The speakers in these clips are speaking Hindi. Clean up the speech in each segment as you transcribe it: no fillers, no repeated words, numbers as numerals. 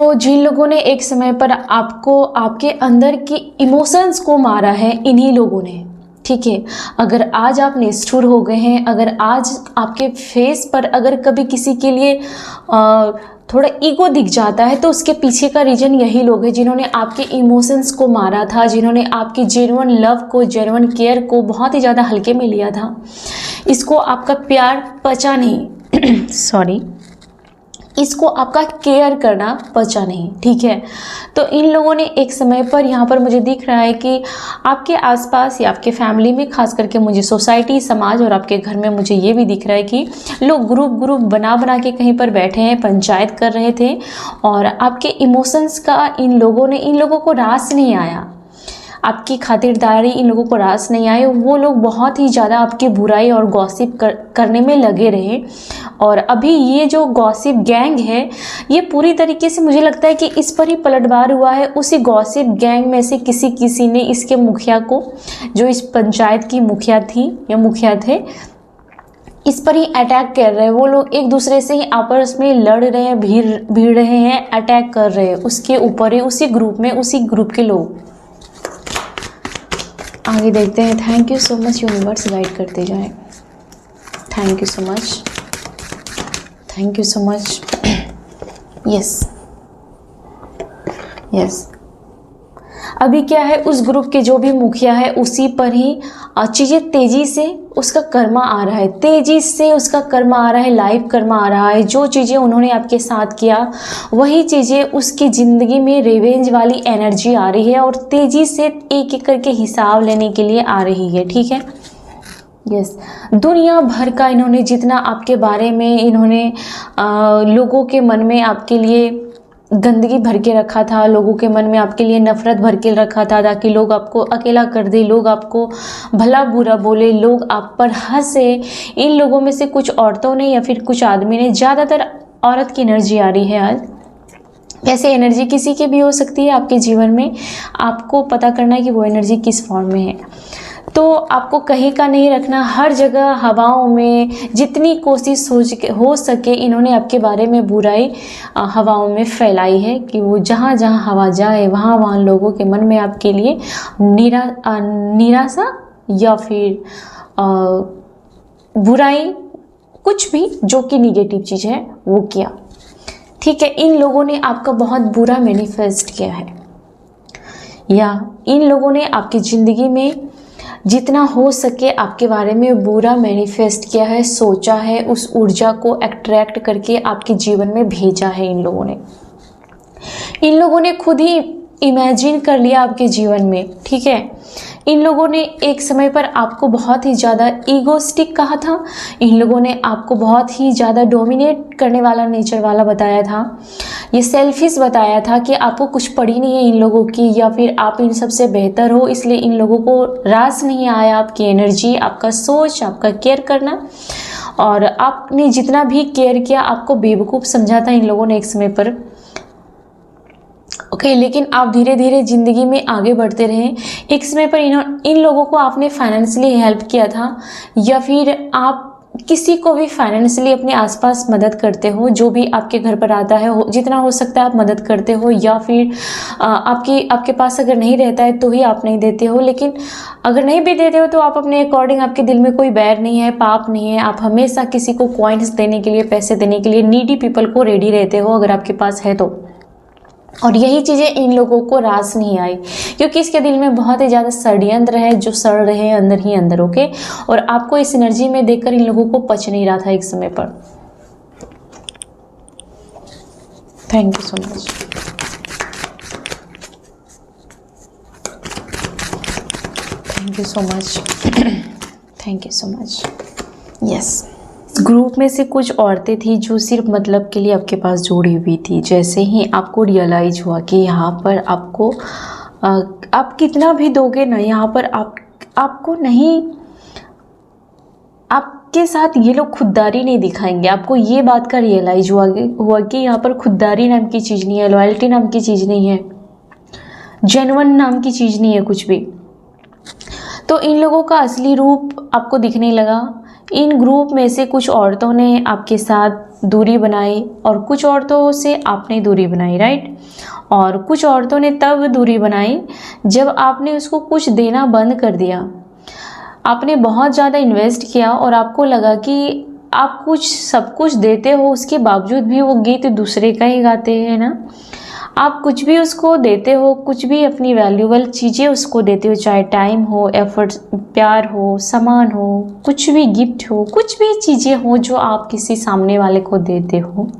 तो जिन लोगों ने एक समय पर आपको आपके अंदर की इमोशंस को मारा है, इन्हीं लोगों ने, ठीक है। अगर आज आप निष्ठुर हो गए हैं, अगर आज आपके फेस पर अगर कभी किसी के लिए थोड़ा ईगो दिख जाता है, तो उसके पीछे का रीजन यही लोग हैं जिन्होंने आपके इमोशंस को मारा था, जिन्होंने आपकी जेन्युइन लव को, जेन्युइन केयर को बहुत ही ज़्यादा हल्के में लिया था। इसको आपका प्यार पचा नहीं सॉरी, इसको आपका केयर करना पचा नहीं, ठीक है। तो इन लोगों ने एक समय पर, यहाँ पर मुझे दिख रहा है कि आपके आसपास या आपके फैमिली में, खास करके मुझे सोसाइटी, समाज और आपके घर में मुझे ये भी दिख रहा है कि लोग ग्रुप बना के कहीं पर बैठे हैं, पंचायत कर रहे थे, और आपके इमोशंस का इन लोगों को रास नहीं आया, आपकी खातिरदारी इन लोगों को रास नहीं आए। वो लोग बहुत ही ज़्यादा आपकी बुराई और गॉसिप करने में लगे रहे। और अभी ये जो गॉसिप गैंग है, ये पूरी तरीके से मुझे लगता है कि इस पर ही पलटवार हुआ है। उसी गॉसिप गैंग में से किसी ने इसके मुखिया को, जो इस पंचायत की मुखिया थी या मुखिया थे, इस पर ही अटैक कर रहे हैं। वो लोग एक दूसरे से ही आपस में लड़ रहे हैं, भीड़ रहे हैं, अटैक कर रहे हैं उसके ऊपर ही, उसी ग्रुप में, उसी ग्रुप के लोग। आगे देखते हैं। Thank you so much universe, guide करते जाएं। Thank you so much, thank you so much. Yes yes, अभी क्या है, उस ग्रुप के जो भी मुखिया है उसी पर ही चीज़ें तेज़ी से उसका कर्मा आ रहा है, तेज़ी से उसका कर्मा आ रहा है, लाइव कर्मा आ रहा है। जो चीज़ें उन्होंने आपके साथ किया, वही चीज़ें उसकी ज़िंदगी में रिवेंज वाली एनर्जी आ रही है, और तेज़ी से एक एक करके हिसाब लेने के लिए आ रही है, ठीक है। यस, दुनिया भर का इन्होंने जितना आपके बारे में, इन्होंने लोगों के मन में आपके लिए गंदगी भर के रखा था, लोगों के मन में आपके लिए नफरत भर के रखा था, ताकि लोग आपको अकेला कर दे, लोग आपको भला बुरा बोले, लोग आप पर हंसे। इन लोगों में से कुछ औरतों ने या फिर कुछ आदमी ने, ज़्यादातर औरत की एनर्जी आ रही है आज। वैसे एनर्जी किसी की भी हो सकती है आपके जीवन में, आपको पता करना है कि वो एनर्जी किस फॉर्म में है। तो आपको कहीं का नहीं रखना, हर जगह हवाओं में जितनी कोशिश हो सके इन्होंने आपके बारे में बुराई हवाओं में फैलाई है, कि वो जहाँ जहाँ हवा जाए वहाँ वहाँ लोगों के मन में आपके लिए निराशा या फिर बुराई, कुछ भी जो कि निगेटिव चीज़ है वो किया, ठीक है। इन लोगों ने आपका बहुत बुरा मैनिफेस्ट किया है, या इन लोगों ने आपकी ज़िंदगी में जितना हो सके आपके बारे में बुरा मैनिफेस्ट किया है, सोचा है, उस ऊर्जा को अट्रैक्ट करके आपके जीवन में भेजा है। इन लोगों ने खुद ही इमेजिन कर लिया आपके जीवन में, ठीक है। इन लोगों ने एक समय पर आपको बहुत ही ज़्यादा ईगोस्टिक कहा था, इन लोगों ने आपको बहुत ही ज़्यादा डोमिनेट करने वाला नेचर वाला बताया था, ये सेल्फिश बताया था कि आपको कुछ पड़ी नहीं है इन लोगों की, या फिर आप इन सबसे बेहतर हो, इसलिए इन लोगों को रास नहीं आया आपकी एनर्जी, आपका सोच, आपका केयर करना। और आपने जितना भी केयर किया, आपको बेवकूफ़ समझा था इन लोगों ने एक समय पर, ओके। लेकिन आप धीरे धीरे ज़िंदगी में आगे बढ़ते रहे। एक समय पर इन लोगों को आपने फाइनेंशियली हेल्प किया था, या फिर आप किसी को भी फाइनेंशियली अपने आसपास मदद करते हो, जो भी आपके घर पर आता है, जितना हो सकता है आप मदद करते हो, या फिर आपके पास अगर नहीं रहता है तो ही आप नहीं देते हो। लेकिन अगर नहीं भी देते हो तो आप अपने अकॉर्डिंग, आपके दिल में कोई बैर नहीं है, पाप नहीं है, आप हमेशा किसी को कॉइन्स देने के लिए, पैसे देने के लिए, नीडी पीपल को रेडी रहते हो अगर आपके पास है तो। और यही चीज़ें इन लोगों को रास नहीं आई, क्योंकि इसके दिल में बहुत ही ज़्यादा षड्यंत्र है जो सड़ रहे हैं अंदर ही अंदर, ओके। और आपको इस एनर्जी में देखकर इन लोगों को पच नहीं रहा था एक समय पर। Thank you so much. Thank you so much. Thank you so much. Yes, group में से कुछ औरतें थी जो सिर्फ मतलब के लिए आपके पास जुड़ी हुई थी। जैसे ही आपको रियलाइज हुआ कि यहाँ पर आपको आप कितना भी दोगे ना, यहाँ पर आपको नहीं, आपके साथ ये लोग खुददारी नहीं दिखाएंगे। आपको ये बात का रियलाइज हुआ कि यहाँ पर खुददारी नाम की चीज़ नहीं है, लॉयल्टी नाम की चीज़ नहीं है, जेन्युइन नाम की चीज़ नहीं है कुछ भी। तो इन लोगों का असली रूप आपको दिखने लगा। इन ग्रुप में से कुछ औरतों ने आपके साथ दूरी बनाई और कुछ औरतों से आपने दूरी बनाई, राइट। और कुछ औरतों ने तब दूरी बनाई जब आपने उसको कुछ देना बंद कर दिया। आपने बहुत ज़्यादा इन्वेस्ट किया और आपको लगा कि आप कुछ सब कुछ देते हो, उसके बावजूद भी वो गीत दूसरे का ही गाते हैं ना। आप कुछ भी उसको देते हो, कुछ भी अपनी वैल्यूएबल चीज़ें उसको देते हो, चाहे टाइम हो, एफर्ट, प्यार हो, सामान हो, कुछ भी गिफ्ट हो, कुछ भी चीज़ें हो जो आप किसी सामने वाले को देते हो,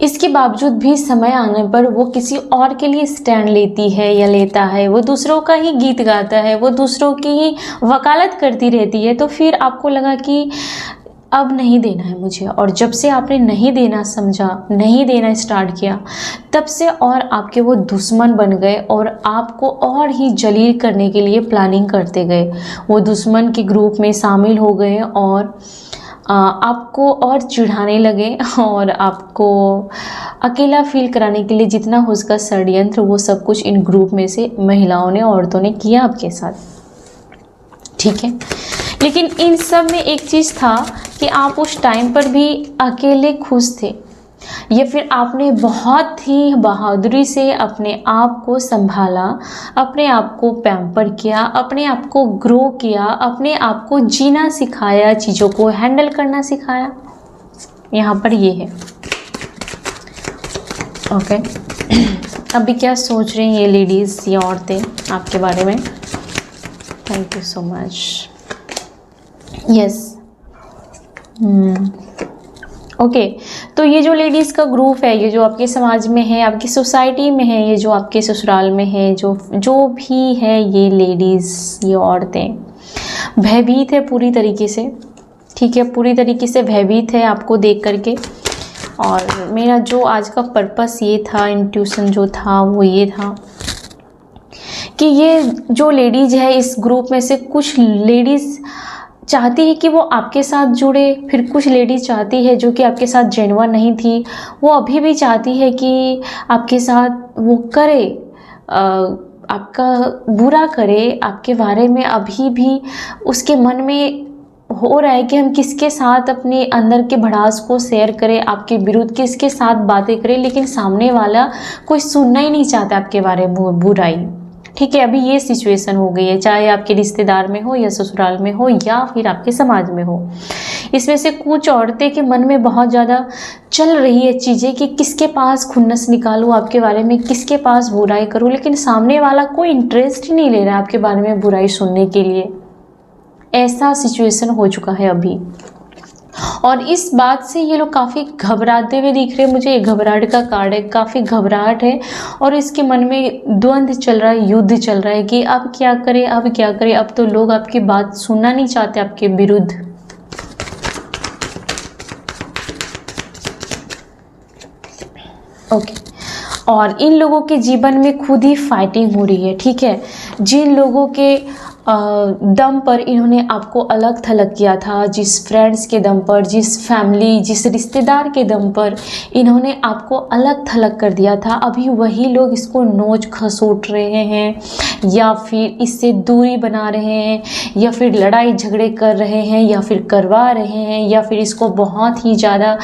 इसके बावजूद भी समय आने पर वो किसी और के लिए स्टैंड लेती है या लेता है, वो दूसरों का ही गीत गाता है, वो दूसरों की ही वकालत करती रहती है। तो फिर आपको लगा कि अब नहीं देना है मुझे, और जब से आपने नहीं देना समझा, नहीं देना स्टार्ट किया, तब से और आपके वो दुश्मन बन गए और आपको और ही जलील करने के लिए प्लानिंग करते गए। वो दुश्मन के ग्रुप में शामिल हो गए और आपको और चिढ़ाने लगे और आपको अकेला फील कराने के लिए जितना हो उसका षड्यंत्र, वो सब कुछ इन ग्रुप में से महिलाओं ने, औरतों ने किया आपके साथ, ठीक है। लेकिन इन सब में एक चीज़ था कि आप उस टाइम पर भी अकेले खुश थे, या फिर आपने बहुत ही बहादुरी से अपने आप को संभाला, अपने आप को पैम्पर किया, अपने आप को ग्रो किया, अपने आप को जीना सिखाया, चीज़ों को हैंडल करना सिखाया। यहाँ पर ये है, ओके। अभी क्या सोच रही हैं ये लेडीज़, ये औरतें आपके बारे में? Thank you so much. Yes, okay. तो ये जो लेडीज़ का ग्रुप है, ये जो आपके समाज में है, आपकी सोसाइटी में है, ये जो आपके ससुराल में है, जो भी है, ये लेडीज़, ये औरतें भयभीत है पूरी तरीके से, ठीक है, पूरी तरीके से भयभीत है आपको देख करके। और मेरा जो आज का पर्पस ये था, इंट्यूशन जो था वो ये था कि ये जो लेडीज़ है इस ग्रुप में से कुछ लेडीज़ चाहती है कि वो आपके साथ जुड़े, फिर कुछ लेडीज़ चाहती है जो कि आपके साथ जेन्युइन नहीं थी, वो अभी भी चाहती है कि आपके साथ वो करे, आपका बुरा करे, आपके बारे में अभी भी उसके मन में हो रहा है कि हम किसके साथ अपने अंदर के भड़ास को शेयर करें, आपके विरुद्ध किसके साथ बातें करें, लेकिन सामने वाला कोई सुनना ही नहीं चाहता आपके बारे में बुराई, ठीक है। अभी ये सिचुएशन हो गई है, चाहे आपके रिश्तेदार में हो या ससुराल में हो या फिर आपके समाज में हो। इसमें से कुछ औरतें के मन में बहुत ज़्यादा चल रही है चीज़ें कि किसके पास खुन्नस निकालूँ आपके बारे में, किसके पास बुराई करूँ, लेकिन सामने वाला कोई इंटरेस्ट ही नहीं ले रहा आपके बारे में बुराई सुनने के लिए। ऐसा सिचुएशन हो चुका है अभी, और इस बात से ये लोग काफ़ी घबराते हुए दिख रहे हैं मुझे। घबराहट का कार्ड है, काफ़ी घबराहट है और इसके मन में द्वंद्व चल रहा है, युद्ध चल रहा है कि अब क्या करें, अब क्या करें। अब तो लोग आपकी बात सुनना नहीं चाहते आपके विरुद्ध। ओके, और इन लोगों के जीवन में खुद ही फाइटिंग हो रही है, ठीक है। जिन लोगों के दम पर इन्होंने आपको अलग थलग किया था, जिस फ्रेंड्स के दम पर, जिस फैमिली, जिस रिश्तेदार के दम पर इन्होंने आपको अलग थलग कर दिया था, अभी वही लोग इसको नोच खसोट रहे हैं या फिर इससे दूरी बना रहे हैं या फिर लड़ाई झगड़े कर रहे हैं या फिर करवा रहे हैं या फिर इसको बहुत ही ज़्यादा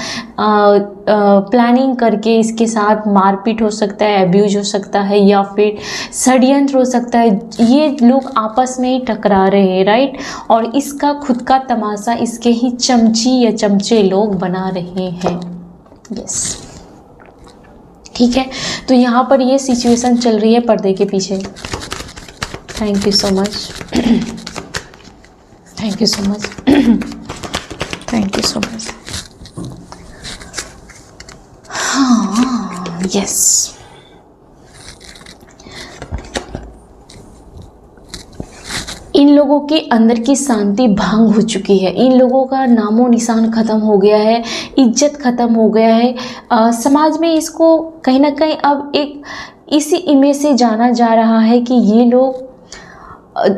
प्लानिंग करके इसके साथ मारपीट हो सकता है, अब्यूज हो सकता है या फिर षड्यंत्र हो सकता है। ये लोग आपस में ही टकरा रहे हैं, राइट। और इसका खुद का तमाशा इसके ही चमची या चमचे लोग बना रहे हैं। यस, ठीक है। तो यहाँ पर ये सिचुएशन चल रही है पर्दे के पीछे। Thank you so much, thank you so much, thank you so much. हाँ, यस, इन लोगों के अंदर की शांति भंग हो चुकी है, इन लोगों का नामो निशान ख़त्म हो गया है, इज्जत ख़त्म हो गया है। समाज में इसको कहीं ना कहीं अब एक इसी इमेज से जाना जा रहा है कि ये लोग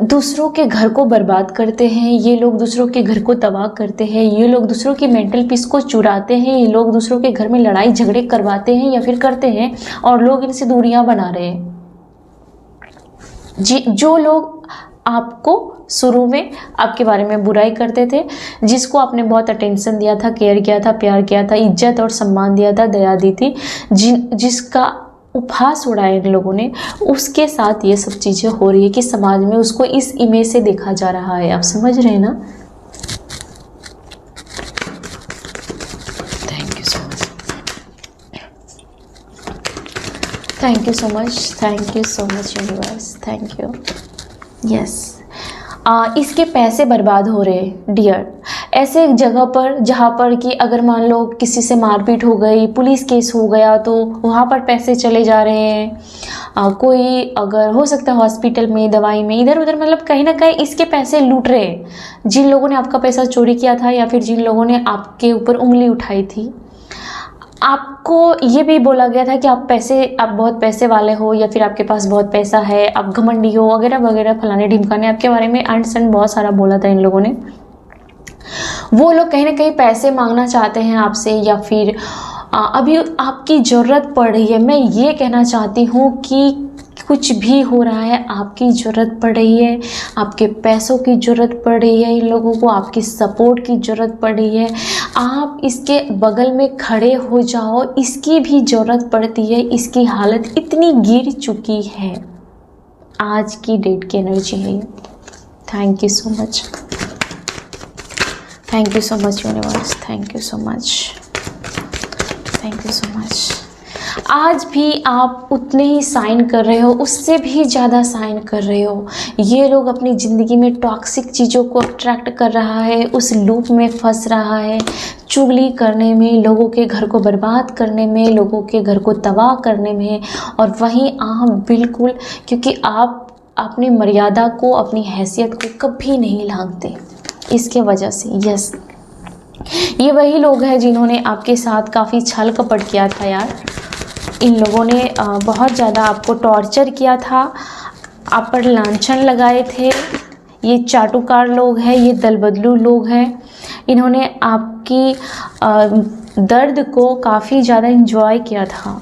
दूसरों के घर को बर्बाद करते हैं, ये लोग दूसरों के घर को तबाह करते हैं, ये लोग दूसरों की मेंटल पीस को चुराते हैं, ये लोग दूसरों के घर में लड़ाई झगड़े करवाते हैं या फिर करते हैं और लोग इनसे दूरियां बना रहे हैं। जो लोग आपको शुरू में आपके बारे में बुराई करते थे, जिसको आपने बहुत अटेंशन दिया था, केयर किया था, प्यार किया था, इज्जत और सम्मान दिया था, दया दी थी, जिसका उपहास उड़ाया इन लोगों ने, उसके साथ ये सब चीज़ें हो रही है कि समाज में उसको इस इमेज से देखा जा रहा है। आप समझ रहे हैं ना? Thank you so much, thank you so much, thank you so much universe, thank you. Yes, इसके पैसे बर्बाद हो रहे हैं डियर, ऐसे जगह पर जहाँ पर कि अगर मान लो किसी से मारपीट हो गई, पुलिस केस हो गया, तो वहाँ पर पैसे चले जा रहे हैं। कोई अगर हो सकता है हॉस्पिटल में, दवाई में, इधर उधर, मतलब कहीं ना कहीं इसके पैसे लूट रहे हैं, जिन लोगों ने आपका पैसा चोरी किया था या फिर जिन लोगों ने आपके ऊपर उंगली उठाई थी। आपको ये भी बोला गया था कि आप बहुत पैसे वाले हो, या फिर आपके पास बहुत पैसा है, आप घमंडी हो, वगैरह वगैरह, फलाने ढिमकाने आपके बारे में अंड संड बहुत सारा बोला था इन लोगों ने। वो लोग कहीं ना कहीं पैसे मांगना चाहते हैं आपसे, या फिर अभी आपकी ज़रूरत पड़ रही है। मैं ये कहना चाहती हूँ कि कुछ भी हो रहा है, आपकी ज़रूरत पड़ रही है, आपके पैसों की ज़रूरत पड़ रही है, इन लोगों को आपकी सपोर्ट की ज़रूरत पड़ रही है, आप इसके बगल में खड़े हो जाओ, इसकी भी ज़रूरत पड़ती है। इसकी हालत इतनी गिर चुकी है, आज की डेट की एनर्जी है ये। Thank you so much, thank you so much universe, thank you so much, thank you so much. आज भी आप उतने ही साइन कर रहे हो, उससे भी ज़्यादा साइन कर रहे हो। ये लोग अपनी ज़िंदगी में टॉक्सिक चीज़ों को अट्रैक्ट कर रहा है, उस लूप में फंस रहा है, चुगली करने में, लोगों के घर को बर्बाद करने में, लोगों के घर को तबाह करने में। और वहीं आप बिल्कुल, क्योंकि आप अपनी मर्यादा को, अपनी हैसियत को कभी नहीं लांघते, इसके वजह से। यस, ये वही लोग हैं जिन्होंने आपके साथ काफ़ी छल कपट किया था यार। इन लोगों ने बहुत ज़्यादा आपको टॉर्चर किया था, आप पर लांछन लगाए थे। ये चाटुकार लोग हैं, ये दलबदलू लोग हैं। इन्होंने आपकी दर्द को काफ़ी ज़्यादा इंजॉय किया था।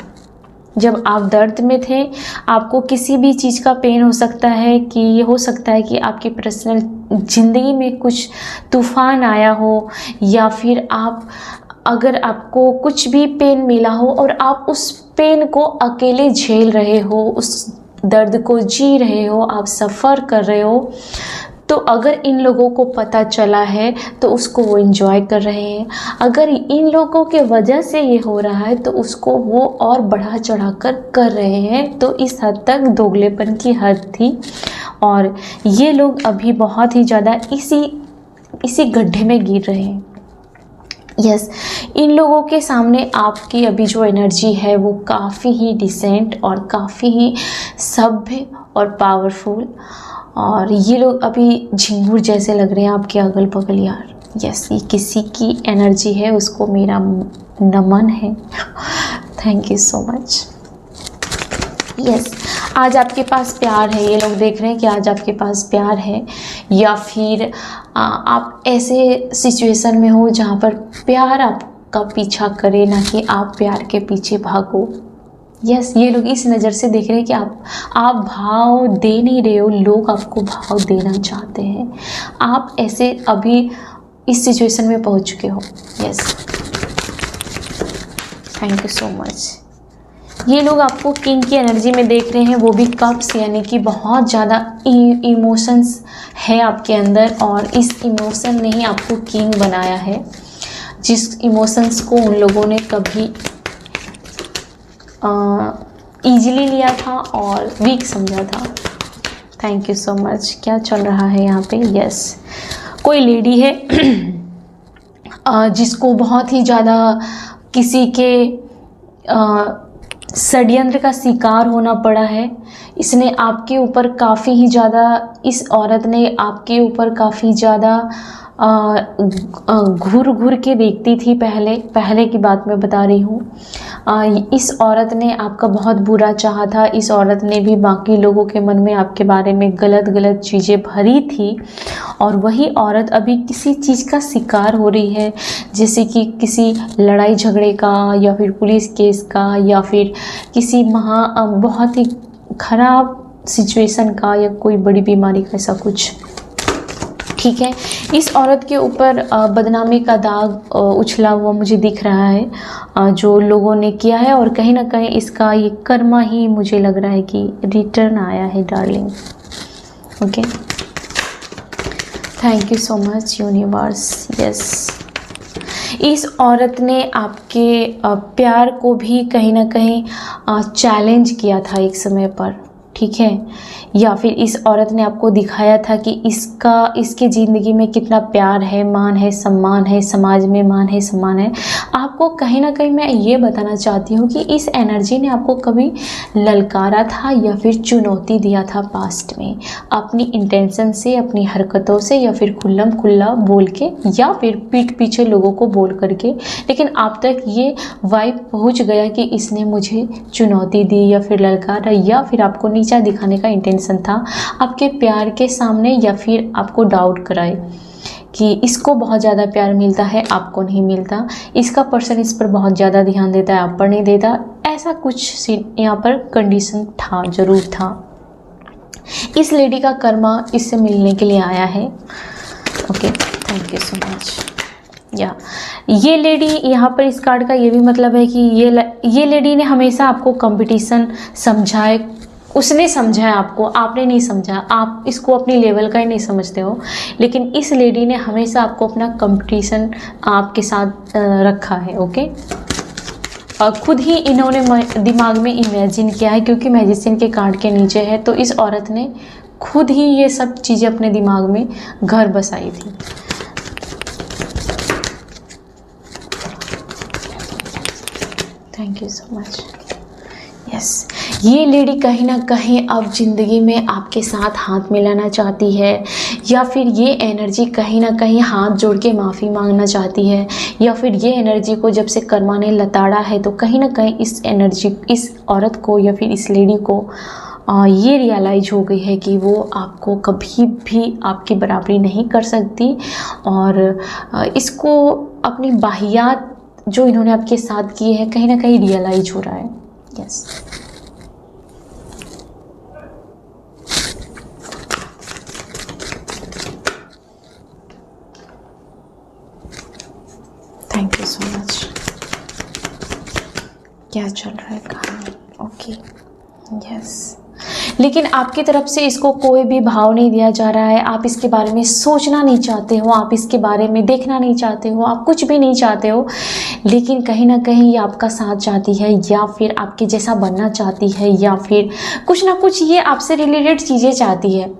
जब आप दर्द में थे, आपको किसी भी चीज़ का पेन हो सकता है, कि ये हो सकता है कि आपकी पर्सनल ज़िंदगी में कुछ तूफ़ान आया हो, या फिर अगर आपको कुछ भी पेन मिला हो और आप उस पेन को अकेले झेल रहे हो, उस दर्द को जी रहे हो, आप सफ़र कर रहे हो, तो अगर इन लोगों को पता चला है तो उसको वो एंजॉय कर रहे हैं। अगर इन लोगों के वजह से ये हो रहा है तो उसको वो और बढ़ा चढ़ा कर रहे हैं। तो इस हद तक दोगलेपन की हद थी, और ये लोग अभी बहुत ही ज़्यादा इसी गड्ढे में गिर रहे हैं। यस, इन लोगों के सामने आपकी अभी जो एनर्जी है वो काफ़ी ही डिसेंट और काफ़ी ही सभ्य और पावरफुल, और ये लोग अभी झिंगुर जैसे लग रहे हैं आपके अगल बगल यार। यस, ये किसी की एनर्जी है, उसको मेरा नमन है। Thank you so much. Yes, आज आपके पास प्यार है। ये लोग देख रहे हैं कि आज आपके पास प्यार है, या फिर आप ऐसे सिचुएशन में हो जहाँ पर प्यार आपका पीछा करे, ना कि आप प्यार के पीछे भागो। यस, ये लोग इस नज़र से देख रहे हैं कि आप भाव दे नहीं रहे हो, लोग आपको भाव देना चाहते हैं। आप ऐसे अभी इस सिचुएशन में पहुंच चुके हो। Yes, thank you so much. ये लोग आपको किंग की एनर्जी में देख रहे हैं, वो भी कप्स, यानी कि बहुत ज़्यादा इमोशंस है आपके अंदर, और इस इमोशन ने ही आपको किंग बनाया है, जिस इमोशंस को उन लोगों ने कभी ईजिली लिया था और वीक समझा था। Thank you so much. क्या चल रहा है यहाँ पे? यस, कोई लेडी है जिसको बहुत ही ज़्यादा किसी के षड्यंत्र का शिकार होना पड़ा है। इसने आपके ऊपर काफ़ी ही ज़्यादा, इस औरत ने आपके ऊपर काफ़ी ज़्यादा घूर घूर के देखती थी। पहले की बात मैं बता रही हूँ। इस औरत ने आपका बहुत बुरा चाहा था। इस औरत ने भी बाकी लोगों के मन में आपके बारे में गलत चीज़ें भरी थी, और वही औरत अभी किसी चीज़ का शिकार हो रही है, जैसे कि किसी लड़ाई झगड़े का, या फिर पुलिस केस का, या फिर किसी बहुत ही खराब सिचुएशन का या कोई बड़ी बीमारी का, ऐसा कुछ। ठीक है, इस औरत के ऊपर बदनामी का दाग उछला हुआ मुझे दिख रहा है जो लोगों ने किया है, और कहीं ना कहीं इसका ये कर्मा ही मुझे लग रहा है कि रिटर्न आया है darling. Okay, thank you so much universe. Yes, इस औरत ने आपके प्यार को भी कहीं ना कहीं चैलेंज किया था एक समय पर, ठीक है, या फिर इस औरत ने आपको दिखाया था कि इसके ज़िंदगी में कितना प्यार है, मान है, सम्मान है, समाज में मान है, सम्मान है। आपको कहीं ना कहीं मैं ये बताना चाहती हूँ कि इस एनर्जी ने आपको कभी ललकारा था या फिर चुनौती दिया था पास्ट में, अपनी इंटेंशन से, अपनी हरकतों से, या फिर खुल्लम खुल्ला बोल के, या फिर पीठ पीछे लोगों को बोल करके, लेकिन आप तक ये वाइब पहुँच गया कि इसने मुझे चुनौती दी या फिर ललकारा, या फिर आपको नीचा दिखाने का इंटेंशन था आपके प्यार के सामने, या फिर आपको डाउट कराए कि इसको बहुत ज़्यादा प्यार मिलता है, आपको नहीं मिलता, इसका पर्सन इस पर बहुत ज़्यादा ध्यान देता है, आप पर नहीं देता। ऐसा कुछ यहाँ पर कंडीशन था, ज़रूर था। इस लेडी का कर्मा इससे मिलने के लिए आया है। Okay, thank you so much. या ये लेडी, यहाँ पर इस कार्ड का ये भी मतलब है कि ये लेडी ने हमेशा आपको कंपटीशन समझाए, उसने समझा है आपको, आपने नहीं समझा, आप इसको अपनी लेवल का ही नहीं समझते हो, लेकिन इस लेडी ने हमेशा आपको अपना कंपटीशन आपके साथ रखा है। ओके, खुद ही इन्होंने दिमाग में इमेजिन किया है, क्योंकि मैजिशियन के कार्ड के नीचे है, तो इस औरत ने खुद ही ये सब चीज़ें अपने दिमाग में घर बसाई थी। Thank you so much. Yes, ये लेडी कहीं ना कहीं अब ज़िंदगी में आपके साथ हाथ मिलाना चाहती है, या फिर ये एनर्जी कहीं ना कहीं हाथ जोड़ के माफ़ी मांगना चाहती है, या फिर ये एनर्जी को जब से कर्मा ने लताड़ा है तो कहीं ना कहीं इस एनर्जी, इस औरत को या फिर इस लेडी को ये रियलाइज हो गई है कि वो आपको कभी भी आपकी बराबरी नहीं कर सकती, और इसको अपनी बाहियात जो इन्होंने आपके साथ की है कहीं ना कहीं रियलाइज हो रहा है। Yes, thank you so much. क्या चल रहा है कहानी? ओके, यस, लेकिन आपकी तरफ से इसको कोई भी भाव नहीं दिया जा रहा है, आप इसके बारे में सोचना नहीं चाहते हो, आप इसके बारे में देखना नहीं चाहते हो, आप कुछ भी नहीं चाहते हो, लेकिन कहीं ना कहीं ये आपका साथ चाहती है, या फिर आपके जैसा बनना चाहती है, या फिर कुछ ना कुछ ये आपसे रिलेटेड चीज़ें चाहती है,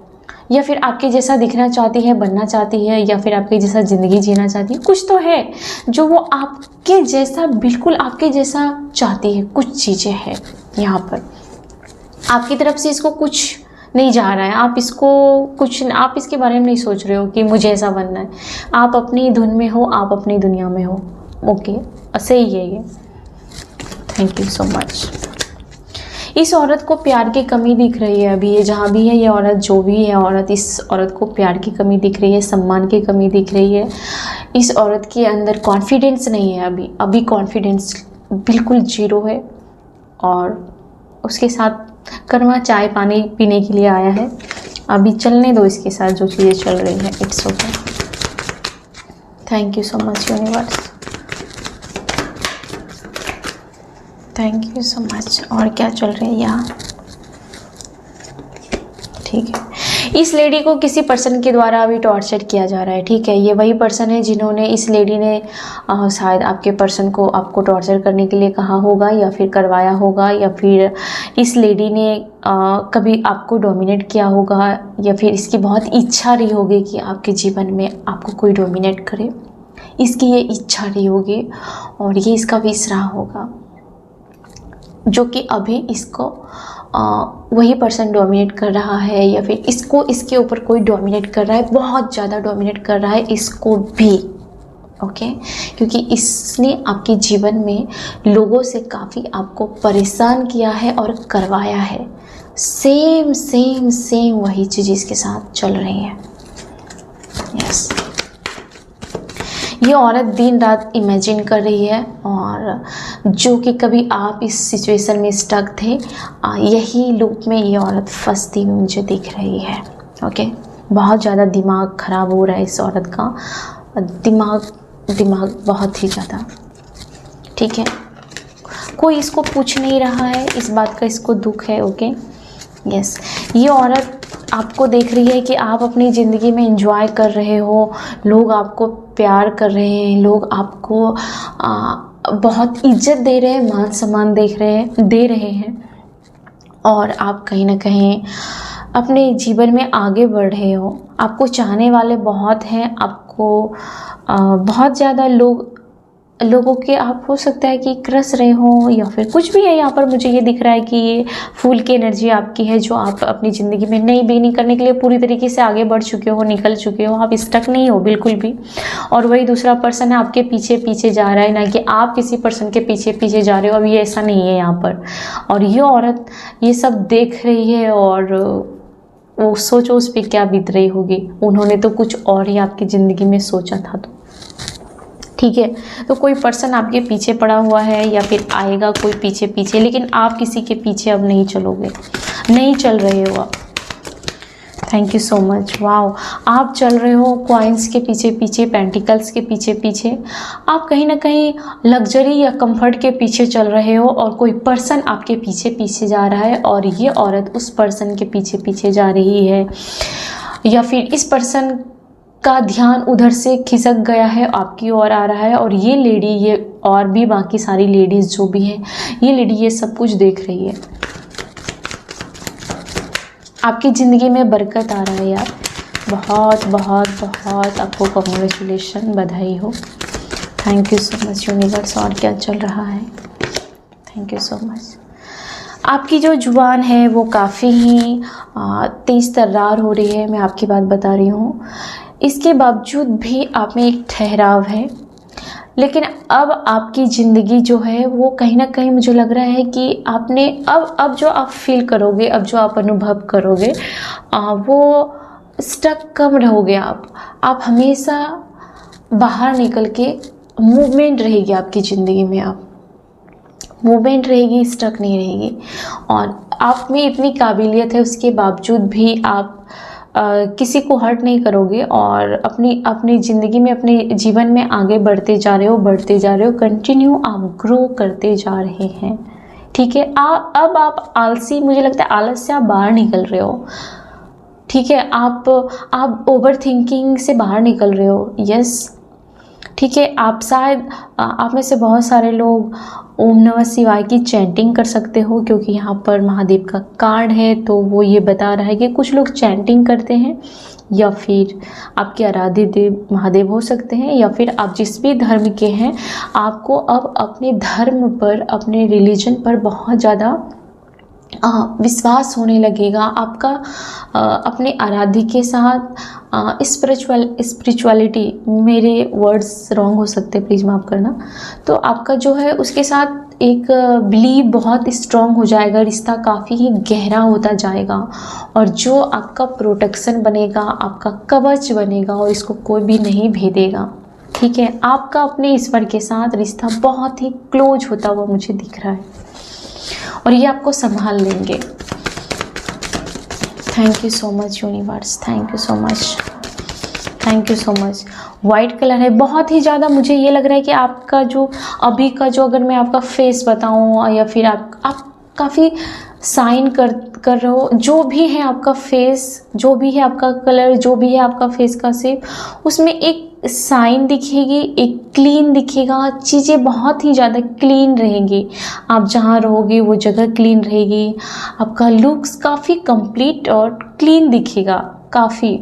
या फिर आपके जैसा दिखना चाहती है, बनना चाहती है, या फिर आपके जैसा ज़िंदगी जीना चाहती है। कुछ तो है जो वो आपके जैसा, बिल्कुल आपके जैसा चाहती है, कुछ चीज़ें हैं यहाँ पर। आपकी तरफ से इसको कुछ नहीं जा रहा है, आप इसके बारे में नहीं सोच रहे हो कि मुझे ऐसा बनना है, आप अपनी धुन में हो, आप अपनी दुनिया में हो। ओके, सही है ये। Thank you so much. इस औरत को प्यार की कमी दिख रही है अभी, ये जहाँ भी है, ये औरत जो भी है औरत, इस औरत को प्यार की कमी दिख रही है, सम्मान की कमी दिख रही है। इस औरत के अंदर कॉन्फिडेंस नहीं है अभी कॉन्फिडेंस बिल्कुल जीरो है, और उसके साथ कर्मा चाय पानी पीने के लिए आया है। अभी चलने दो इसके साथ जो चीज़ें चल रही है, it's okay. Thank you so much universe, thank you so much. और क्या चल रहा है यहाँ? ठीक है, इस लेडी को किसी पर्सन के द्वारा अभी टॉर्चर किया जा रहा है। ठीक है, ये वही पर्सन है जिन्होंने, इस लेडी ने शायद आपके पर्सन को आपको टॉर्चर करने के लिए कहा होगा, या फिर करवाया होगा, या फिर इस लेडी ने कभी आपको डोमिनेट किया होगा, या फिर इसकी बहुत इच्छा रही होगी कि आपके जीवन में आपको कोई डोमिनेट करे, इसकी ये इच्छा रही होगी, और ये इसका विष रहा होगा, जो कि अभी इसको वही पर्सन डोमिनेट कर रहा है, या फिर इसको इसके ऊपर कोई डोमिनेट कर रहा है, बहुत ज़्यादा डोमिनेट कर रहा है इसको भी। ओके, क्योंकि इसने आपके जीवन में लोगों से काफ़ी आपको परेशान किया है और करवाया है। सेम सेम सेम वही चीज़ इसके साथ चल रही है। यस, ये औरत दिन रात इमेजिन कर रही है, और जो कि कभी आप इस सिचुएशन में स्टक थे, यही लूप में ये औरत फंसती हुई मुझे दिख रही है। ओके, बहुत ज़्यादा दिमाग ख़राब हो रहा है इस औरत का, दिमाग बहुत ही ज़्यादा। ठीक है, कोई इसको पूछ नहीं रहा है, इस बात का इसको दुख है। ओके, यस, ये औरत आपको देख रही है कि आप अपनी ज़िंदगी में एंजॉय कर रहे हो, लोग आपको प्यार कर रहे हैं, लोग आपको बहुत इज्जत दे रहे हैं, मान सम्मान दे रहे हैं, और आप कहीं ना कहीं अपने जीवन में आगे बढ़ रहे हो। आपको चाहने वाले बहुत हैं, आपको बहुत ज़्यादा लोगों के आप हो सकता है कि क्रस रहे हो, या फिर कुछ भी है। यहाँ पर मुझे ये दिख रहा है कि ये फूल की एनर्जी आपकी है, जो आप अपनी ज़िंदगी में नई बिगनिंग करने के लिए पूरी तरीके से आगे बढ़ चुके हो, निकल चुके हो, आप स्टक नहीं हो बिल्कुल भी। और वही दूसरा पर्सन है आपके पीछे पीछे जा रहा है, ना कि आप किसी पर्सन के पीछे पीछे जा रहे हो। अभी ऐसा नहीं है यहाँ पर। और ये औरत ये सब देख रही है, और वो सोचो उस पर क्या बीत रही होगी। उन्होंने तो कुछ और ही आपकी ज़िंदगी में सोचा था। तो ठीक है, तो कोई पर्सन आपके पीछे पड़ा हुआ है, या फिर आएगा कोई पीछे पीछे, लेकिन आप किसी के पीछे अब नहीं चलोगे, नहीं चल रहे हो आप। Thank you so much. Wow, आप चल रहे हो कॉइन्स के पीछे पीछे, पेंटिकल्स के पीछे पीछे। आप कहीं ना कहीं लग्जरी या कंफर्ट के पीछे चल रहे हो, और कोई पर्सन आपके पीछे पीछे जा रहा है, और ये औरत उस पर्सन के पीछे पीछे जा रही है, या फिर इस पर्सन का ध्यान उधर से खिसक गया है, आपकी ओर आ रहा है। और ये लेडी, ये और भी बाकी सारी लेडीज़ जो भी हैं, ये लेडी ये सब कुछ देख रही है। आपकी ज़िंदगी में बरकत आ रहा है यार, बहुत बहुत बहुत आपको कांग्रेचुलेशन, बधाई हो। Thank you so much universe. और क्या चल रहा है? Thank you so much. आपकी जो जुबान है वो काफ़ी ही तेज़ तर्रार हो रही है, मैं आपकी बात बता रही हूँ। इसके बावजूद भी आप में एक ठहराव है, लेकिन अब आपकी ज़िंदगी जो है वो कहीं ना कहीं मुझे लग रहा है कि आपने अब जो आप फील करोगे, अब जो आप अनुभव करोगे, वो स्टक कम रहोगे आप हमेशा बाहर निकल के मूवमेंट रहेगी आपकी ज़िंदगी में, आप मूवमेंट रहेगी, स्टक नहीं रहेगी। और आप में इतनी काबिलियत है, उसके बावजूद भी आप किसी को हर्ट नहीं करोगे, और अपनी ज़िंदगी में, अपने जीवन में आगे बढ़ते जा रहे हो, कंटिन्यू आप ग्रो करते जा रहे हैं। ठीक है, अब आप आलसी, मुझे लगता है आलस से आप बाहर निकल रहे हो। ठीक है, आप ओवर थिंकिंग से बाहर निकल रहे हो। यस, ठीक है, आप शायद आप में से बहुत सारे लोग ओम नमः शिवाय की चैंटिंग कर सकते हो, क्योंकि यहाँ पर महादेव का कार्ड है, तो वो ये बता रहा है कि कुछ लोग चैंटिंग करते हैं, या फिर आपके आराध्य देव महादेव हो सकते हैं, या फिर आप जिस भी धर्म के हैं, आपको अब अपने धर्म पर, अपने रिलीजन पर बहुत ज़्यादा विश्वास होने लगेगा आपका। अपने आराध्य के साथ स्पिरिचुअलिटी, मेरे वर्ड्स रॉन्ग हो सकते, प्लीज़ माफ़ करना। तो आपका जो है उसके साथ एक बिलीव बहुत स्ट्रॉन्ग हो जाएगा, रिश्ता काफ़ी ही गहरा होता जाएगा, और जो आपका प्रोटेक्शन बनेगा, आपका कवच बनेगा, और इसको कोई भी नहीं भेदेगा। ठीक है, आपका अपने ईश्वर के साथ रिश्ता बहुत ही क्लोज होता हुआ मुझे दिख रहा है, और ये आपको संभाल लेंगे। Thank you so much universe, thank you so much, thank you so much. White colour है, बहुत ही ज़्यादा मुझे ये लग रहा है कि आपका जो अभी का जो, अगर मैं आपका फेस बताऊँ, या फिर आप काफ़ी साइन कर रहे हो, जो भी है आपका फेस, जो भी है आपका कलर, जो भी है आपका फेस का शेप, उसमें एक साइन दिखेगी, एक क्लीन दिखेगा, चीज़ें बहुत ही ज़्यादा क्लीन रहेंगी। आप जहाँ रहोगे वो जगह क्लीन रहेगी, आपका लुक्स काफ़ी कंप्लीट और क्लीन दिखेगा, काफ़ी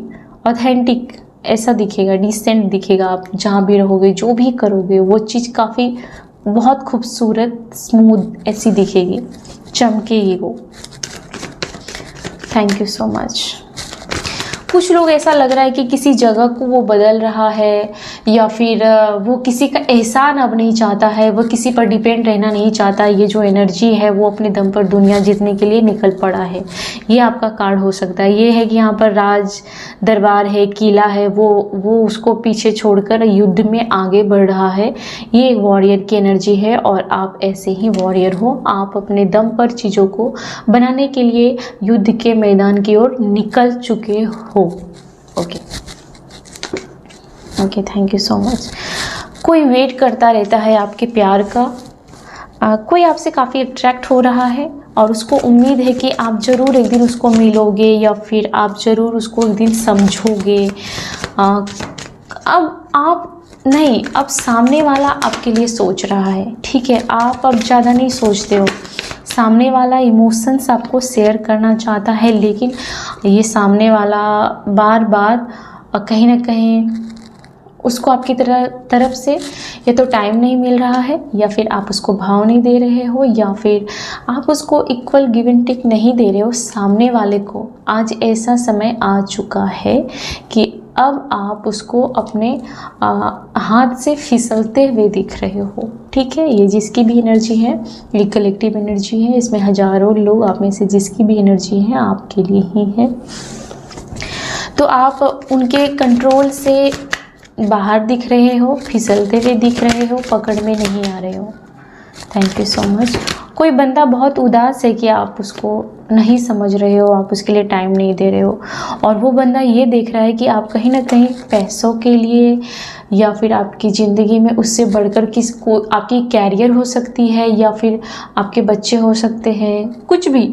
ऑथेंटिक ऐसा दिखेगा, डिसेंट दिखेगा। आप जहाँ भी रहोगे, जो भी करोगे, वो चीज़ काफ़ी बहुत खूबसूरत, स्मूथ ऐसी दिखेगी, चमकेगी वो। Thank you so much. कुछ लोग ऐसा लग रहा है कि किसी जगह को वो बदल रहा है, या फिर वो किसी का एहसान अब नहीं चाहता है, वो किसी पर डिपेंड रहना नहीं चाहता। ये जो एनर्जी है वो अपने दम पर दुनिया जीतने के लिए निकल पड़ा है। ये आपका कार्ड हो सकता है। ये है कि यहाँ पर राज दरबार है, किला है, वो उसको पीछे छोड़कर युद्ध में आगे बढ़ रहा है। ये एक वॉरियर की एनर्जी है और आप ऐसे ही वॉरियर हो। आप अपने दम पर चीज़ों को बनाने के लिए युद्ध के मैदान की ओर निकल चुके हो। Okay, thank you so much. कोई वेट करता रहता है आपके प्यार का। कोई आपसे काफ़ी अट्रैक्ट हो रहा है और उसको उम्मीद है कि आप ज़रूर एक दिन उसको मिलोगे या फिर आप ज़रूर उसको एक दिन समझोगे। अब आप नहीं, अब सामने वाला आपके लिए सोच रहा है, ठीक है। आप अब ज़्यादा नहीं सोचते हो। सामने वाला इमोशंस आपको शेयर करना चाहता है, लेकिन ये सामने वाला बार बार कहीं ना कहीं उसको आपकी तरफ से या तो टाइम नहीं मिल रहा है, या फिर आप उसको भाव नहीं दे रहे हो, या फिर आप उसको इक्वल गिव एंड टेक नहीं दे रहे हो सामने वाले को। आज ऐसा समय आ चुका है कि अब आप उसको अपने हाथ से फिसलते हुए दिख रहे हो, ठीक है। ये जिसकी भी एनर्जी है, ये कलेक्टिव एनर्जी है। इसमें हज़ारों लोग, आप में से जिसकी भी एनर्जी है आपके लिए ही है। तो आप उनके कंट्रोल से बाहर दिख रहे हो, फिसलते हुए दिख रहे हो, पकड़ में नहीं आ रहे हो। Thank you so much. कोई बंदा बहुत उदास है कि आप उसको नहीं समझ रहे हो, आप उसके लिए टाइम नहीं दे रहे हो, और वो बंदा ये देख रहा है कि आप कहीं ना कहीं पैसों के लिए या फिर आपकी ज़िंदगी में उससे बढ़कर किसको, आपकी कैरियर हो सकती है या फिर आपके बच्चे हो सकते हैं, कुछ भी।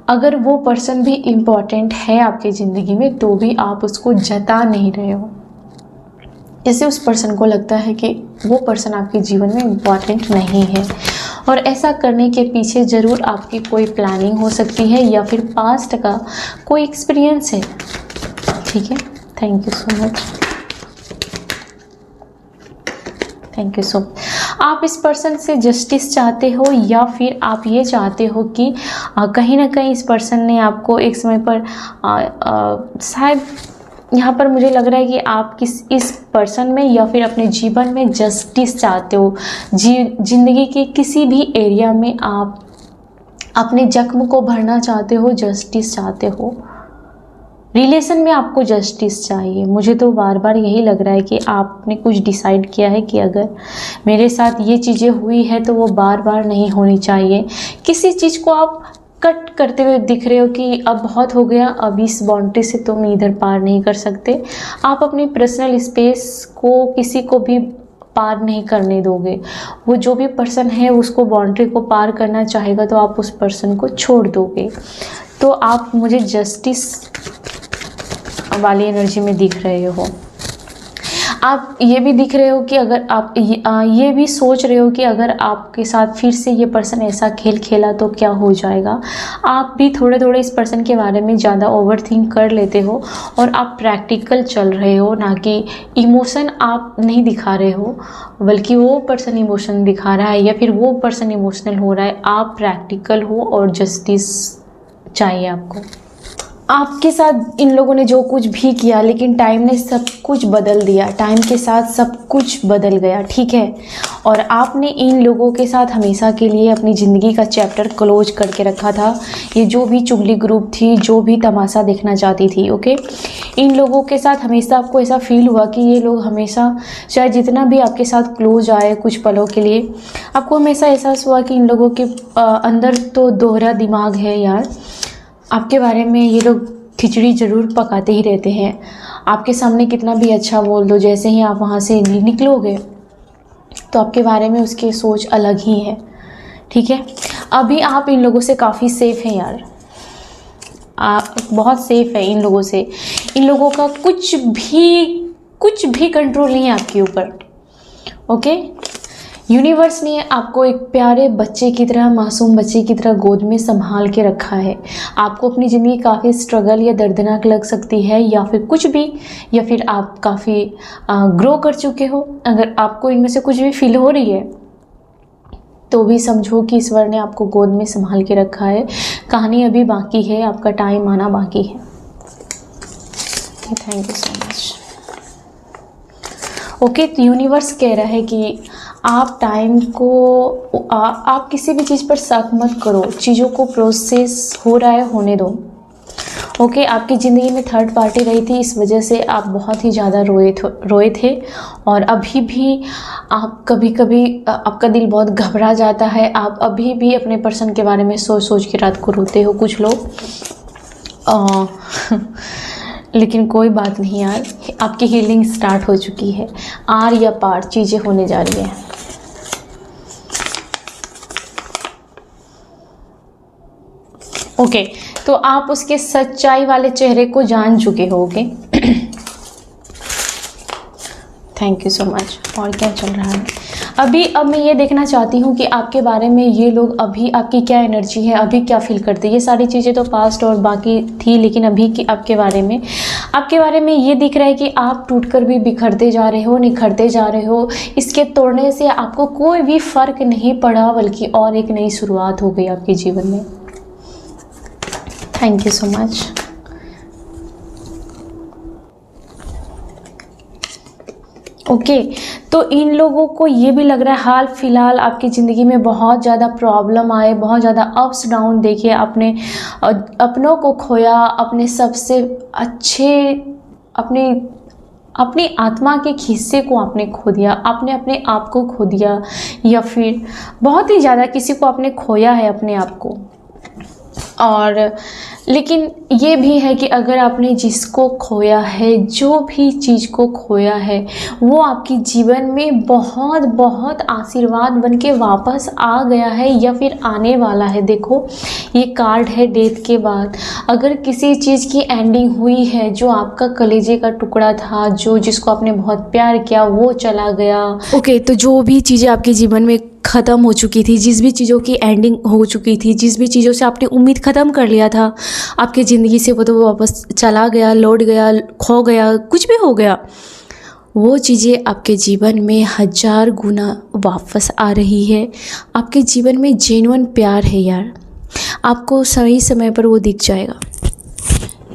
अगर वो पर्सन भी इम्पॉर्टेंट है आपकी ज़िंदगी में तो भी आप उसको जता नहीं रहे हो। ऐसे उस पर्सन को लगता है कि वो पर्सन आपके जीवन में इम्पॉर्टेंट नहीं है, और ऐसा करने के पीछे ज़रूर आपकी कोई प्लानिंग हो सकती है या फिर पास्ट का कोई एक्सपीरियंस है, ठीक है। Thank you so much, thank you so much. आप इस पर्सन से जस्टिस चाहते हो या फिर आप ये चाहते हो कि कहीं ना कहीं इस पर्सन ने आपको एक समय पर शायद यहाँ पर मुझे लग रहा है कि आप इस पर्सन में या फिर अपने जीवन में जस्टिस चाहते हो। जिंदगी के किसी भी एरिया में आप अपने जख्म को भरना चाहते हो, जस्टिस चाहते हो। रिलेशन में आपको जस्टिस चाहिए। मुझे तो बार बार यही लग रहा है कि आपने कुछ डिसाइड किया है कि अगर मेरे साथ ये चीज़ें हुई है तो वो बार बार नहीं होनी चाहिए। किसी चीज़ को आप कट करते हुए दिख रहे हो कि अब बहुत हो गया, अब इस बाउंड्री से तुम इधर पार नहीं कर सकते। आप अपनी पर्सनल स्पेस को किसी को भी पार नहीं करने दोगे। वो जो भी पर्सन है उसको बाउंड्री को पार करना चाहेगा तो आप उस पर्सन को छोड़ दोगे। तो आप मुझे जस्टिस वाली एनर्जी में दिख रहे हो। आप ये भी दिख रहे हो कि अगर आप ये भी सोच रहे हो कि अगर आपके साथ फिर से ये पर्सन ऐसा खेल खेला तो क्या हो जाएगा। आप भी थोड़े थोड़े इस पर्सन के बारे में ज़्यादा ओवरथिंक कर लेते हो और आप प्रैक्टिकल चल रहे हो, ना कि इमोशन आप नहीं दिखा रहे हो, बल्कि वो पर्सन इमोशन दिखा रहा है या फिर वो पर्सन इमोशनल हो रहा है। आप प्रैक्टिकल हो और जस्टिस चाहिए आपको। आपके साथ इन लोगों ने जो कुछ भी किया, लेकिन टाइम ने सब कुछ बदल दिया। टाइम के साथ सब कुछ बदल गया, ठीक है। और आपने इन लोगों के साथ हमेशा के लिए अपनी ज़िंदगी का चैप्टर क्लोज करके रखा था। ये जो भी चुगली ग्रुप थी, जो भी तमाशा देखना चाहती थी, ओके। इन लोगों के साथ हमेशा आपको ऐसा फील हुआ कि ये लोग हमेशा, चाहे जितना भी आपके साथ क्लोज आए कुछ पलों के लिए, आपको हमेशा एहसास हुआ कि इन लोगों के अंदर तो दोहरा दिमाग है यार। आपके बारे में ये लोग खिचड़ी ज़रूर पकाते ही रहते हैं। आपके सामने कितना भी अच्छा बोल दो, जैसे ही आप वहाँ से निकलोगे तो आपके बारे में उसकी सोच अलग ही है, ठीक है। अभी आप इन लोगों से काफ़ी सेफ़ हैं यार, आप बहुत सेफ़ है इन लोगों से। इन लोगों का कुछ भी कंट्रोल नहीं है आपके ऊपर, ओके। यूनिवर्स ने आपको एक प्यारे बच्चे की तरह, मासूम बच्चे की तरह गोद में संभाल के रखा है। आपको अपनी ज़िंदगी काफ़ी स्ट्रगल या दर्दनाक लग सकती है या फिर कुछ भी, या फिर आप काफ़ी ग्रो कर चुके हो। अगर आपको इनमें से कुछ भी फील हो रही है तो भी समझो कि ईश्वर ने आपको गोद में संभाल के रखा है। कहानी अभी बाकी है, आपका टाइम आना बाकी है। Thank you so much. Okay, तो यूनिवर्स कह रहा है कि आप टाइम को आप किसी भी चीज़ पर शक मत करो, चीज़ों को प्रोसेस हो रहा है होने दो। ओके, आपकी ज़िंदगी में थर्ड पार्टी रही थी, इस वजह से आप बहुत ही ज़्यादा रोए थे और अभी भी आप कभी कभी आपका दिल बहुत घबरा जाता है। आप अभी भी अपने पर्सन के बारे में सोच सोच के रात को रोते हो कुछ लोग। लेकिन कोई बात नहीं यार, आपकी हीलिंग स्टार्ट हो चुकी है। आर या पार चीज़ें होने जा रही हैं। ओके, तो आप उसके सच्चाई वाले चेहरे को जान चुके होगे। Thank you so much. और क्या चल रहा है अब मैं ये देखना चाहती हूँ कि आपके बारे में ये लोग अभी आपकी क्या एनर्जी है, अभी क्या फील करते हैं। ये सारी चीज़ें तो पास्ट और बाकी थी, लेकिन अभी की आपके बारे में ये दिख रहा है कि आप टूटकर भी बिखरते जा रहे हो, निखरते जा रहे हो। इसके तोड़ने से आपको कोई भी फ़र्क नहीं पड़ा, बल्कि और एक नई शुरुआत हो गई आपके जीवन में। Thank you so much. Okay, तो इन लोगों को ये भी लग रहा है हाल फिलहाल आपकी ज़िंदगी में बहुत ज़्यादा प्रॉब्लम आए, बहुत ज़्यादा अप्स डाउन देखे, आपने अपनों को खोया, अपने सबसे अच्छे अपनी आत्मा के हिस्से को आपने खो दिया, आपने अपने आप को खो दिया, या फिर बहुत ही ज़्यादा किसी को आपने खोया है अपने आप को। और लेकिन ये भी है कि अगर आपने जिसको खोया है, जो भी चीज़ को खोया है, वो आपके जीवन में बहुत बहुत आशीर्वाद बन के वापस आ गया है या फिर आने वाला है। देखो, ये कार्ड है डेथ के बाद। अगर किसी चीज़ की एंडिंग हुई है, जो आपका कलेजे का टुकड़ा था, जिसको आपने बहुत प्यार किया, वो चला गया। ओके, तो जो भी चीज़ें आपके जीवन में ख़त्म हो चुकी थी, जिस भी चीज़ों की एंडिंग हो चुकी थी, जिस भी चीज़ों से आपने उम्मीद ख़त्म कर लिया था आपके ज़िंदगी से, वो तो वापस चला गया, लौट गया, खो गया, कुछ भी हो गया। वो चीज़ें आपके जीवन में 1000 गुना वापस आ रही है। आपके जीवन में जेन्युइन प्यार है यार, आपको सही समय पर वो दिख जाएगा।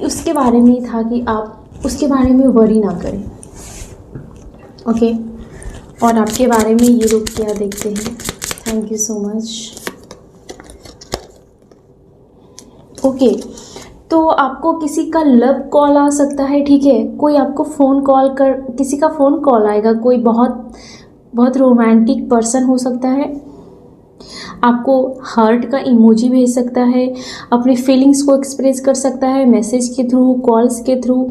उसके बारे में ही था कि आप उसके बारे में वरी ना करें। ओके, और आपके बारे में ये लोग क्या देखते हैं। Thank you so much. Okay, तो आपको किसी का लव कॉल आ सकता है, ठीक है। कोई आपको किसी का फ़ोन कॉल आएगा, कोई बहुत बहुत रोमांटिक पर्सन हो सकता है, आपको हार्ट का इमोजी भेज सकता है, अपनी फीलिंग्स को एक्सप्रेस कर सकता है मैसेज के थ्रू, कॉल्स के थ्रू,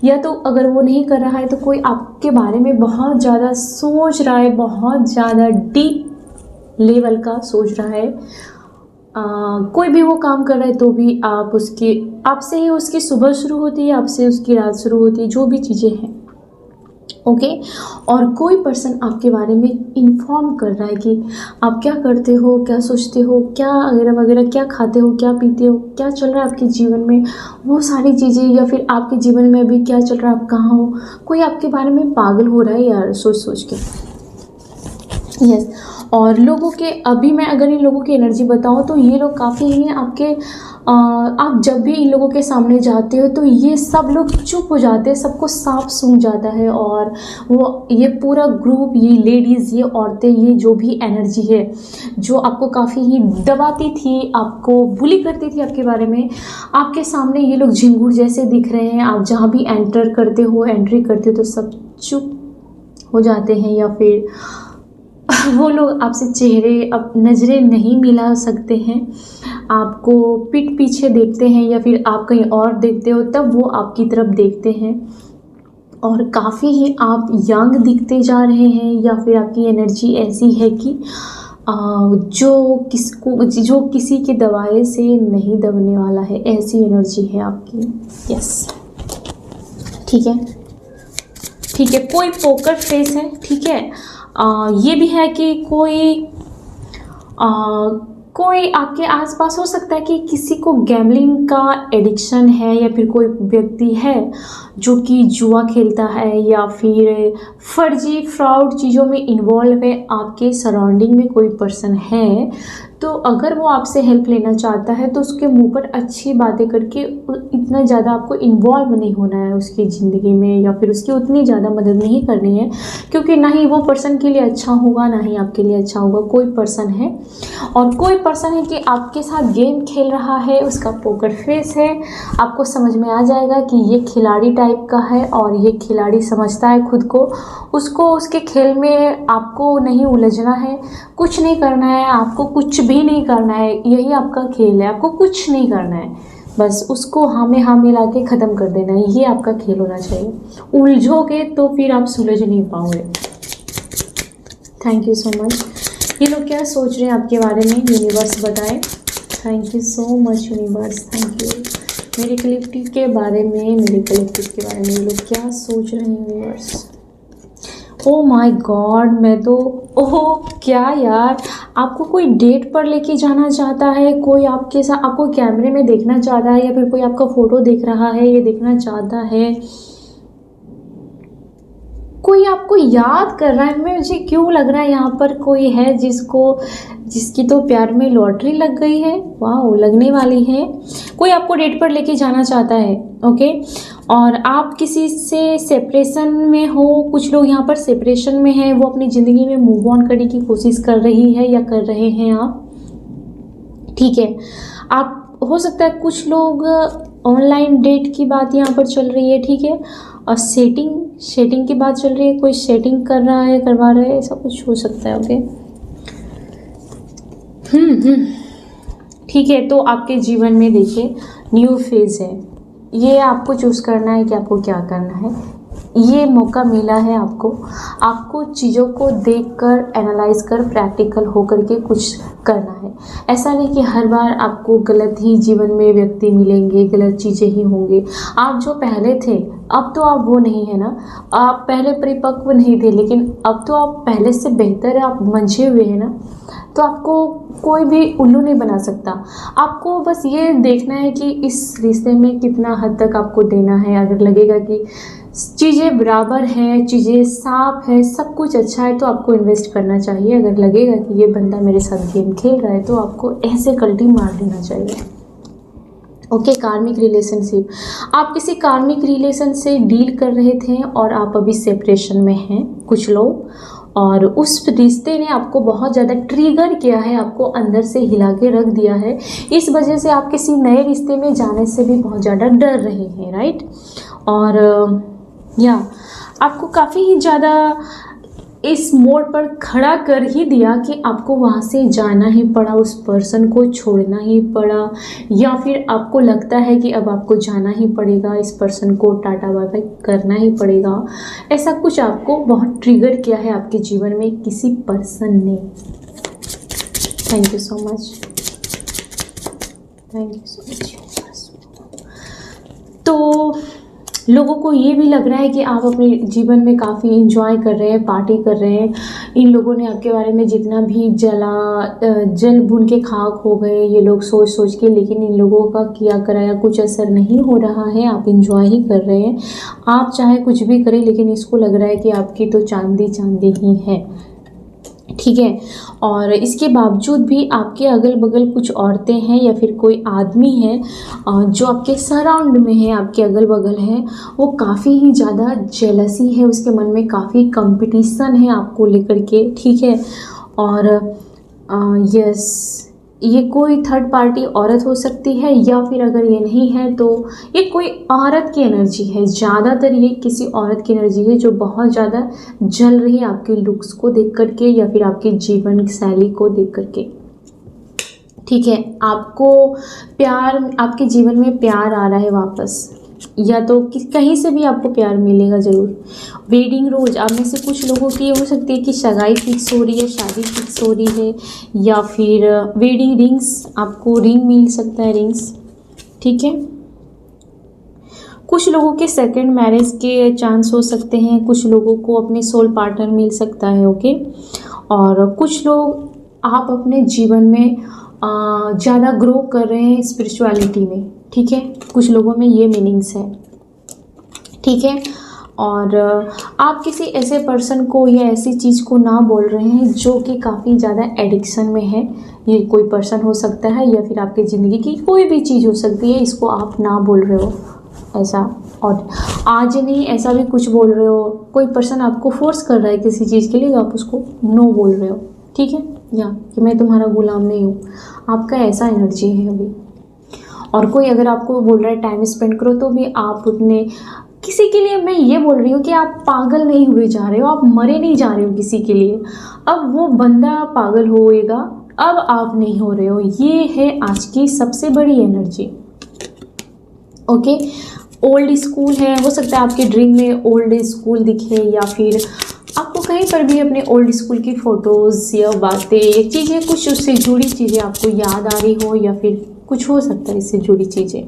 या तो अगर वो नहीं कर रहा है तो कोई आपके बारे में बहुत ज़्यादा सोच रहा है, बहुत ज़्यादा डीप लेवल का सोच रहा है। कोई भी वो काम कर रहा है तो भी आपसे ही उसकी सुबह शुरू होती है, आपसे उसकी रात शुरू होती है, जो भी चीज़ें हैं। ओके, और कोई पर्सन आपके बारे में इन्फॉर्म कर रहा है कि आप क्या करते हो, क्या सोचते हो, क्या वगैरह वगैरह, क्या खाते हो, क्या पीते हो, क्या चल रहा है आपके जीवन में, वो सारी चीज़ें, या फिर आपके जीवन में अभी क्या चल रहा है, आप कहाँ हो। कोई आपके बारे में पागल हो रहा है यार सोच सोच के। यस, और लोगों के अभी मैं अगर इन लोगों की एनर्जी बताऊँ तो ये लोग काफ़ी ही आपके आप जब भी इन लोगों के सामने जाते हो तो ये सब लोग चुप हो जाते हैं, सबको साफ सूंघ जाता है। और ये पूरा ग्रुप, ये लेडीज़, ये औरतें, ये जो भी एनर्जी है जो आपको काफ़ी ही दबाती थी, आपको बुली करती थी आपके बारे में, आपके सामने ये लोग झिंगुर जैसे दिख रहे हैं। आप जहाँ भी एंट्री करते हो तो सब चुप हो जाते हैं, या फिर वो लोग आपसे नज़रें नहीं मिला सकते हैं, आपको पीठ पीछे देखते हैं, या फिर आप कहीं और देखते हो तब वो आपकी तरफ देखते हैं। और काफ़ी ही आप यंग दिखते जा रहे हैं, या फिर आपकी एनर्जी ऐसी है कि जो किसी के दबाए से नहीं दबने वाला है, ऐसी एनर्जी है आपकी। यस, ठीक है। कोई पोकर फेस है, ठीक है। ये भी है कि कोई आपके आसपास हो सकता है कि किसी को गैम्बलिंग का एडिक्शन है, या फिर कोई व्यक्ति है जो कि जुआ खेलता है, या फिर फर्जी फ्रॉड चीज़ों में इन्वॉल्व है। आपके सराउंडिंग में कोई पर्सन है तो अगर वो आपसे हेल्प लेना चाहता है तो उसके मुंह पर अच्छी बातें करके इतना ज़्यादा आपको इन्वॉल्व नहीं होना है उसकी ज़िंदगी में, या फिर उसकी उतनी ज़्यादा मदद नहीं करनी है, क्योंकि ना ही वो पर्सन के लिए अच्छा होगा ना ही आपके लिए अच्छा होगा। कोई पर्सन है और कोई पर्सन है कि आपके साथ गेम खेल रहा है, उसका पोकर फेस है, आपको समझ में आ जाएगा कि ये खिलाड़ी टाइप का है और ये खिलाड़ी समझता है खुद को, उसको उसके खेल में आपको नहीं उलझना है, कुछ नहीं करना है, आपको कुछ भी नहीं करना है, यही आपका खेल है, आपको कुछ नहीं करना है, बस उसको हाँ में हाँ मिला के ख़त्म कर देना है, ये आपका खेल होना चाहिए। उलझोगे तो फिर आप सुलझ नहीं पाओगे। Thank you so much. ये लोग क्या सोच रहे हैं आपके बारे में, यूनिवर्स बताए। Thank you so much universe, thank you. मेरे कलेक्टिव के बारे में ये लोग क्या सोच रहे हैं यूनिवर्स। ओ माय गॉड, मैं तो ओह क्या यार, आपको कोई डेट पर लेके जाना चाहता है, कोई आपके साथ आपको कैमरे में देखना चाहता है, या फिर कोई आपका फ़ोटो देख रहा है, ये देखना चाहता है, कोई आपको याद कर रहा है। मुझे क्यों लग रहा है यहाँ पर कोई है जिसकी तो प्यार में लॉटरी लग गई है, वाह लगने वाली है। कोई आपको डेट पर लेके जाना चाहता है, ओके, और आप किसी से सेपरेशन में हो। कुछ लोग यहाँ पर सेपरेशन में हैं, वो अपनी ज़िंदगी में मूव ऑन करने की कोशिश कर रही है या कर रहे हैं आप, ठीक है। आप हो सकता है कुछ लोग ऑनलाइन डेट की बात यहाँ पर चल रही है, ठीक है, और सेटिंग की बात चल रही है, कोई सेटिंग कर रहा है, करवा रहा है, ऐसा कुछ हो सकता है, ओके। ठीक है, तो आपके जीवन में देखिए न्यू फेज है, ये आपको चूज़ करना है कि आपको क्या करना है। ये मौका मिला है आपको चीज़ों को देखकर एनालाइज कर प्रैक्टिकल होकर के कुछ करना है। ऐसा नहीं कि हर बार आपको गलत ही जीवन में व्यक्ति मिलेंगे, गलत चीज़ें ही होंगी। आप जो पहले थे अब तो आप वो नहीं है ना, आप पहले परिपक्व नहीं थे, लेकिन अब तो आप पहले से बेहतर है, आप मंझे हुए हैं ना, तो आपको कोई भी उल्लू नहीं बना सकता। आपको बस ये देखना है कि इस रिश्ते में कितना हद तक आपको देना है। अगर लगेगा कि चीज़ें बराबर हैं, चीज़ें साफ है, सब कुछ अच्छा है, तो आपको इन्वेस्ट करना चाहिए। अगर लगेगा कि ये बंदा मेरे साथ गेम खेल रहा है, तो आपको ऐसे कल्टी मार देना चाहिए, ओके। कार्मिक रिलेशनशिप, आप किसी कार्मिक रिलेशन से डील कर रहे थे और आप अभी सेपरेशन में हैं कुछ लोग, और उस रिश्ते ने आपको बहुत ज़्यादा ट्रिगर किया है, आपको अंदर से हिला के रख दिया है। इस वजह से आप किसी नए रिश्ते में जाने से भी बहुत ज़्यादा डर रहे हैं, राइट। और या आपको काफ़ी ही ज़्यादा इस मोड़ पर खड़ा कर ही दिया कि आपको वहाँ से जाना ही पड़ा, उस पर्सन को छोड़ना ही पड़ा, या फिर आपको लगता है कि अब आपको जाना ही पड़ेगा, इस पर्सन को टाटा बाय बाय करना ही पड़ेगा। ऐसा कुछ आपको बहुत ट्रिगर किया है आपके जीवन में किसी पर्सन ने। Thank you so much, thank you so much. तो लोगों को ये भी लग रहा है कि आप अपने जीवन में काफ़ी एंजॉय कर रहे हैं, पार्टी कर रहे हैं। इन लोगों ने आपके बारे में जितना भी जल भुन के खाक हो गए ये लोग सोच के, लेकिन इन लोगों का किया कराया कुछ असर नहीं हो रहा है। आप एंजॉय ही कर रहे हैं। आप चाहे कुछ भी करें, लेकिन इसको लग रहा है कि आपकी तो चांदी चांदी ही है, ठीक है। और इसके बावजूद भी आपके अगल बगल कुछ औरतें हैं या फिर कोई आदमी है जो आपके सराउंड में है, आपके अगल बगल है, वो काफ़ी ही ज़्यादा जेलसी है, उसके मन में काफ़ी कंपटीशन है आपको लेकर के, ठीक है। और यस, ये कोई थर्ड पार्टी औरत हो सकती है, या फिर अगर ये नहीं है तो ये कोई औरत की एनर्जी है। ज़्यादातर ये किसी औरत की एनर्जी है जो बहुत ज़्यादा जल रही है आपके लुक्स को देख करके या फिर आपकी जीवन शैली को देख करके, ठीक है। आपको प्यार, आपके जीवन में प्यार आ रहा है वापस, या तो कहीं से भी आपको प्यार मिलेगा ज़रूर। वेडिंग रोज, आप में से कुछ लोगों की हो सकती है कि सगाई फिक्स हो रही है, शादी फिक्स हो रही है, या फिर वेडिंग रिंग्स, आपको रिंग मिल सकता है, रिंग्स, ठीक है। कुछ लोगों के सेकंड मैरिज के चांस हो सकते हैं, कुछ लोगों को अपने सोल पार्टनर मिल सकता है, ओके। और कुछ लोग आप अपने जीवन में ज़्यादा ग्रो कर रहे हैं स्पिरिचुअलिटी में, ठीक है। कुछ लोगों में ये मीनिंग्स है, ठीक है। और आप किसी ऐसे पर्सन को या ऐसी चीज़ को ना बोल रहे हैं जो कि काफ़ी ज़्यादा एडिक्शन में है, ये कोई पर्सन हो सकता है या फिर आपकी ज़िंदगी की कोई भी चीज़ हो सकती है, इसको आप ना बोल रहे हो ऐसा। और आज नहीं ऐसा भी कुछ बोल रहे हो, कोई पर्सन आपको फोर्स कर रहा है किसी चीज़ के लिए, आप उसको नो बोल रहे हो, ठीक है, या कि मैं तुम्हारा गुलाम नहीं हूँ, आपका ऐसा एनर्जी है अभी। और कोई अगर आपको बोल रहा है टाइम स्पेंड करो, तो भी आप उतने किसी के लिए, मैं ये बोल रही हूँ कि आप पागल नहीं हुए जा रहे हो, आप मरे नहीं जा रहे हो किसी के लिए। अब वो बंदा पागल होएगा, अब आप नहीं हो रहे हो। ये है आज की सबसे बड़ी एनर्जी। ओके, ओल्ड स्कूल है, हो सकता है आपके ड्रीम में ओल्ड स्कूल दिखे, या फिर आपको कहीं पर भी अपने ओल्ड स्कूल की फ़ोटोज़ या बातें या चीज़ें, कुछ उससे जुड़ी चीज़ें आपको याद आ रही हो, या फिर कुछ हो सकता है इससे जुड़ी चीज़ें,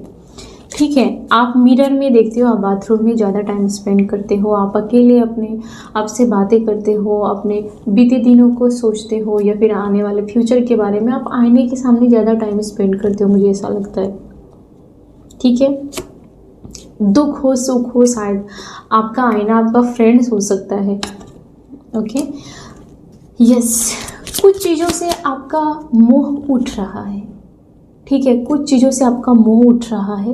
ठीक है। आप मिरर में देखते हो, आप बाथरूम में ज़्यादा टाइम स्पेंड करते हो, आप अकेले अपने आप से बातें करते हो, अपने बीते दिनों को सोचते हो, या फिर आने वाले फ्यूचर के बारे में आप आईने के सामने ज़्यादा टाइम स्पेंड करते हो, मुझे ऐसा लगता है, ठीक है। दुख हो सुख हो, शायद आपका आईना आपका फ्रेंड्स हो सकता है। ओके, यस, कुछ चीज़ों से आपका मोह उठ रहा है, ठीक है, कुछ चीज़ों से आपका मोह उठ रहा है,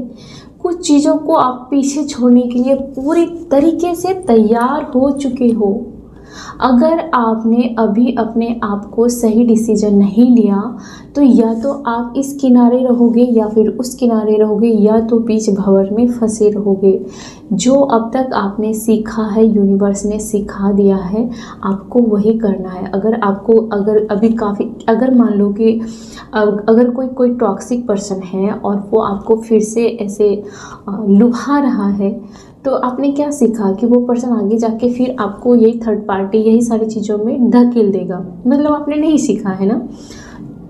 कुछ चीज़ों को आप पीछे छोड़ने के लिए पूरी तरीके से तैयार हो चुके हो। अगर आपने अभी अपने आप को सही डिसीजन नहीं लिया, तो या तो आप इस किनारे रहोगे या फिर उस किनारे रहोगे, या तो बीच भंवर में फंसे रहोगे। जो अब तक आपने सीखा है, यूनिवर्स ने सिखा दिया है, आपको वही करना है। अगर अभी काफ़ी, अगर मान लो कि अगर कोई टॉक्सिक पर्सन है और वो आपको फिर से ऐसे लुभा रहा है, तो आपने क्या सीखा कि वो पर्सन आगे जाके फिर आपको यही थर्ड पार्टी, यही सारी चीज़ों में धकेल देगा, मतलब आपने नहीं सीखा है ना।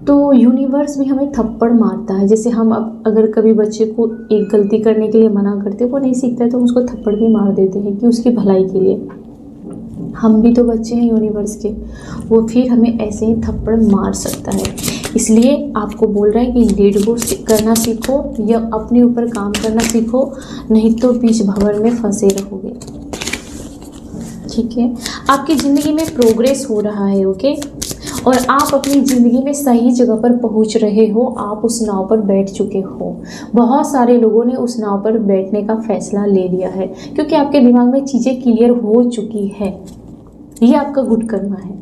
तो यूनिवर्स भी हमें थप्पड़ मारता है। जैसे हम अगर कभी बच्चे को एक गलती करने के लिए मना करते, वो नहीं सीखता है, तो उसको थप्पड़ भी मार देते हैं कि उसकी भलाई के लिए। हम भी तो बच्चे हैं यूनिवर्स के, वो फिर हमें ऐसे ही थप्पड़ मार सकता है। इसलिए आपको बोल रहा है कि लेट गो करना सीखो, या अपने ऊपर काम करना सीखो, नहीं तो बीच भंवर में फंसे रहोगे, ठीक है। आपकी ज़िंदगी में प्रोग्रेस हो रहा है, ओके, और आप अपनी ज़िंदगी में सही जगह पर पहुंच रहे हो। आप उस नाव पर बैठ चुके हो। बहुत सारे लोगों ने उस नाव पर बैठने का फैसला ले लिया है, क्योंकि आपके दिमाग में चीज़ें क्लियर हो चुकी है। ये आपका गुड कर्मा है।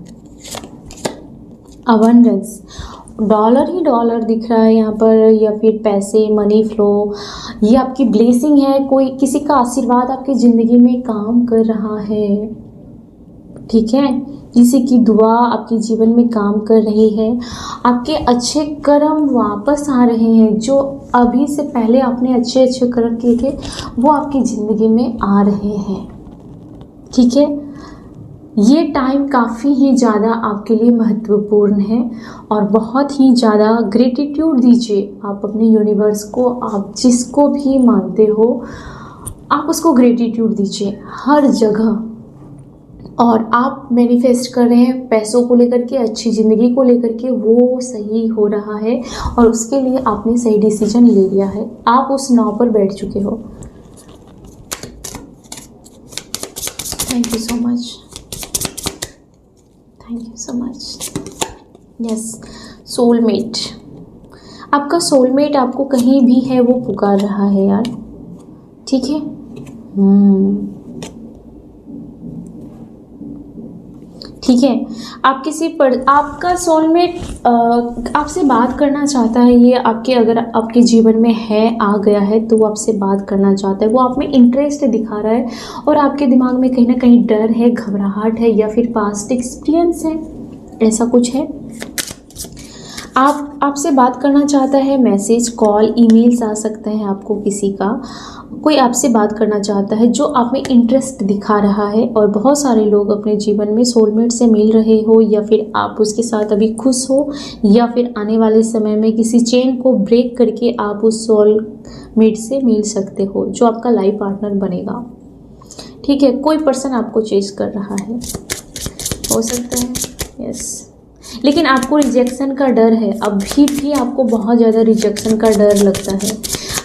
अबंडेंस, डॉलर ही डॉलर दिख रहा है यहाँ पर, या फिर पैसे, मनी फ्लो, ये आपकी ब्लेसिंग है। कोई किसी का आशीर्वाद आपकी ज़िंदगी में काम कर रहा है, ठीक है, किसी की दुआ आपके जीवन में काम कर रही है। आपके अच्छे कर्म वापस आ रहे हैं, जो अभी से पहले आपने अच्छे अच्छे कर्म किए थे, वो आपकी ज़िंदगी में आ रहे हैं, ठीक है। ये टाइम काफ़ी ही ज़्यादा आपके लिए महत्वपूर्ण है, और बहुत ही ज़्यादा ग्रेटिट्यूड दीजिए आप अपने यूनिवर्स को। आप जिसको भी मानते हो, आप उसको ग्रेटिट्यूड दीजिए हर जगह। और आप मैनिफेस्ट कर रहे हैं पैसों को लेकर के, अच्छी ज़िंदगी को लेकर के, वो सही हो रहा है, और उसके लिए आपने सही डिसीजन ले लिया है। आप उस नाव पर बैठ चुके हो। Thank you so much, thank you so much. Yes, soulmate, आपका सोलमेट आपको कहीं भी है, वो पुकार रहा है यार, ठीक है। ठीक है, आप आपका सोलमेट आपसे बात करना चाहता है। ये अगर आपके जीवन में है, आ गया है, तो वो आपसे बात करना चाहता है। वो आप में इंटरेस्ट दिखा रहा है, और आपके दिमाग में कहीं ना कहीं डर है, घबराहट है, या फिर पास्ट एक्सपीरियंस है, ऐसा कुछ है। आपसे बात करना चाहता है। मैसेज, कॉल, ईमेल्स आ सकते हैं आपको, किसी का कोई आपसे बात करना चाहता है जो आप में इंटरेस्ट दिखा रहा है। और बहुत सारे लोग अपने जीवन में सोलमेट से मिल रहे हो, या फिर आप उसके साथ अभी खुश हो, या फिर आने वाले समय में किसी चेन को ब्रेक करके आप उस सोलमेट से मिल सकते हो, जो आपका लाइफ पार्टनर बनेगा, ठीक है। कोई पर्सन आपको चेज कर रहा है, हो सकता है, यस, लेकिन आपको रिजेक्शन का डर है। अभी भी आपको बहुत ज़्यादा रिजेक्शन का डर लगता है।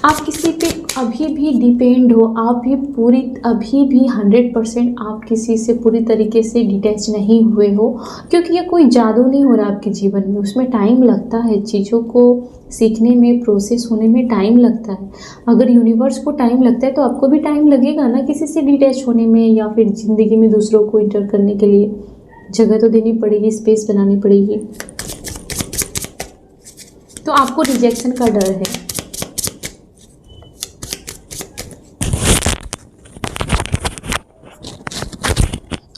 आप किसी पे अभी भी डिपेंड हो, आप भी पूरी अभी भी 100% आप किसी से पूरी तरीके से डिटैच नहीं हुए हो, क्योंकि ये कोई जादू नहीं हो रहा आपके जीवन में। उसमें टाइम लगता है, चीज़ों को सीखने में, प्रोसेस होने में टाइम लगता है। अगर यूनिवर्स को टाइम लगता है तो आपको भी टाइम लगेगा ना किसी से डिटैच होने में, या फिर ज़िंदगी में दूसरों को इंटर करने के लिए जगह तो देनी पड़ेगी, स्पेस बनानी पड़ेगी। तो आपको रिजेक्शन का डर है।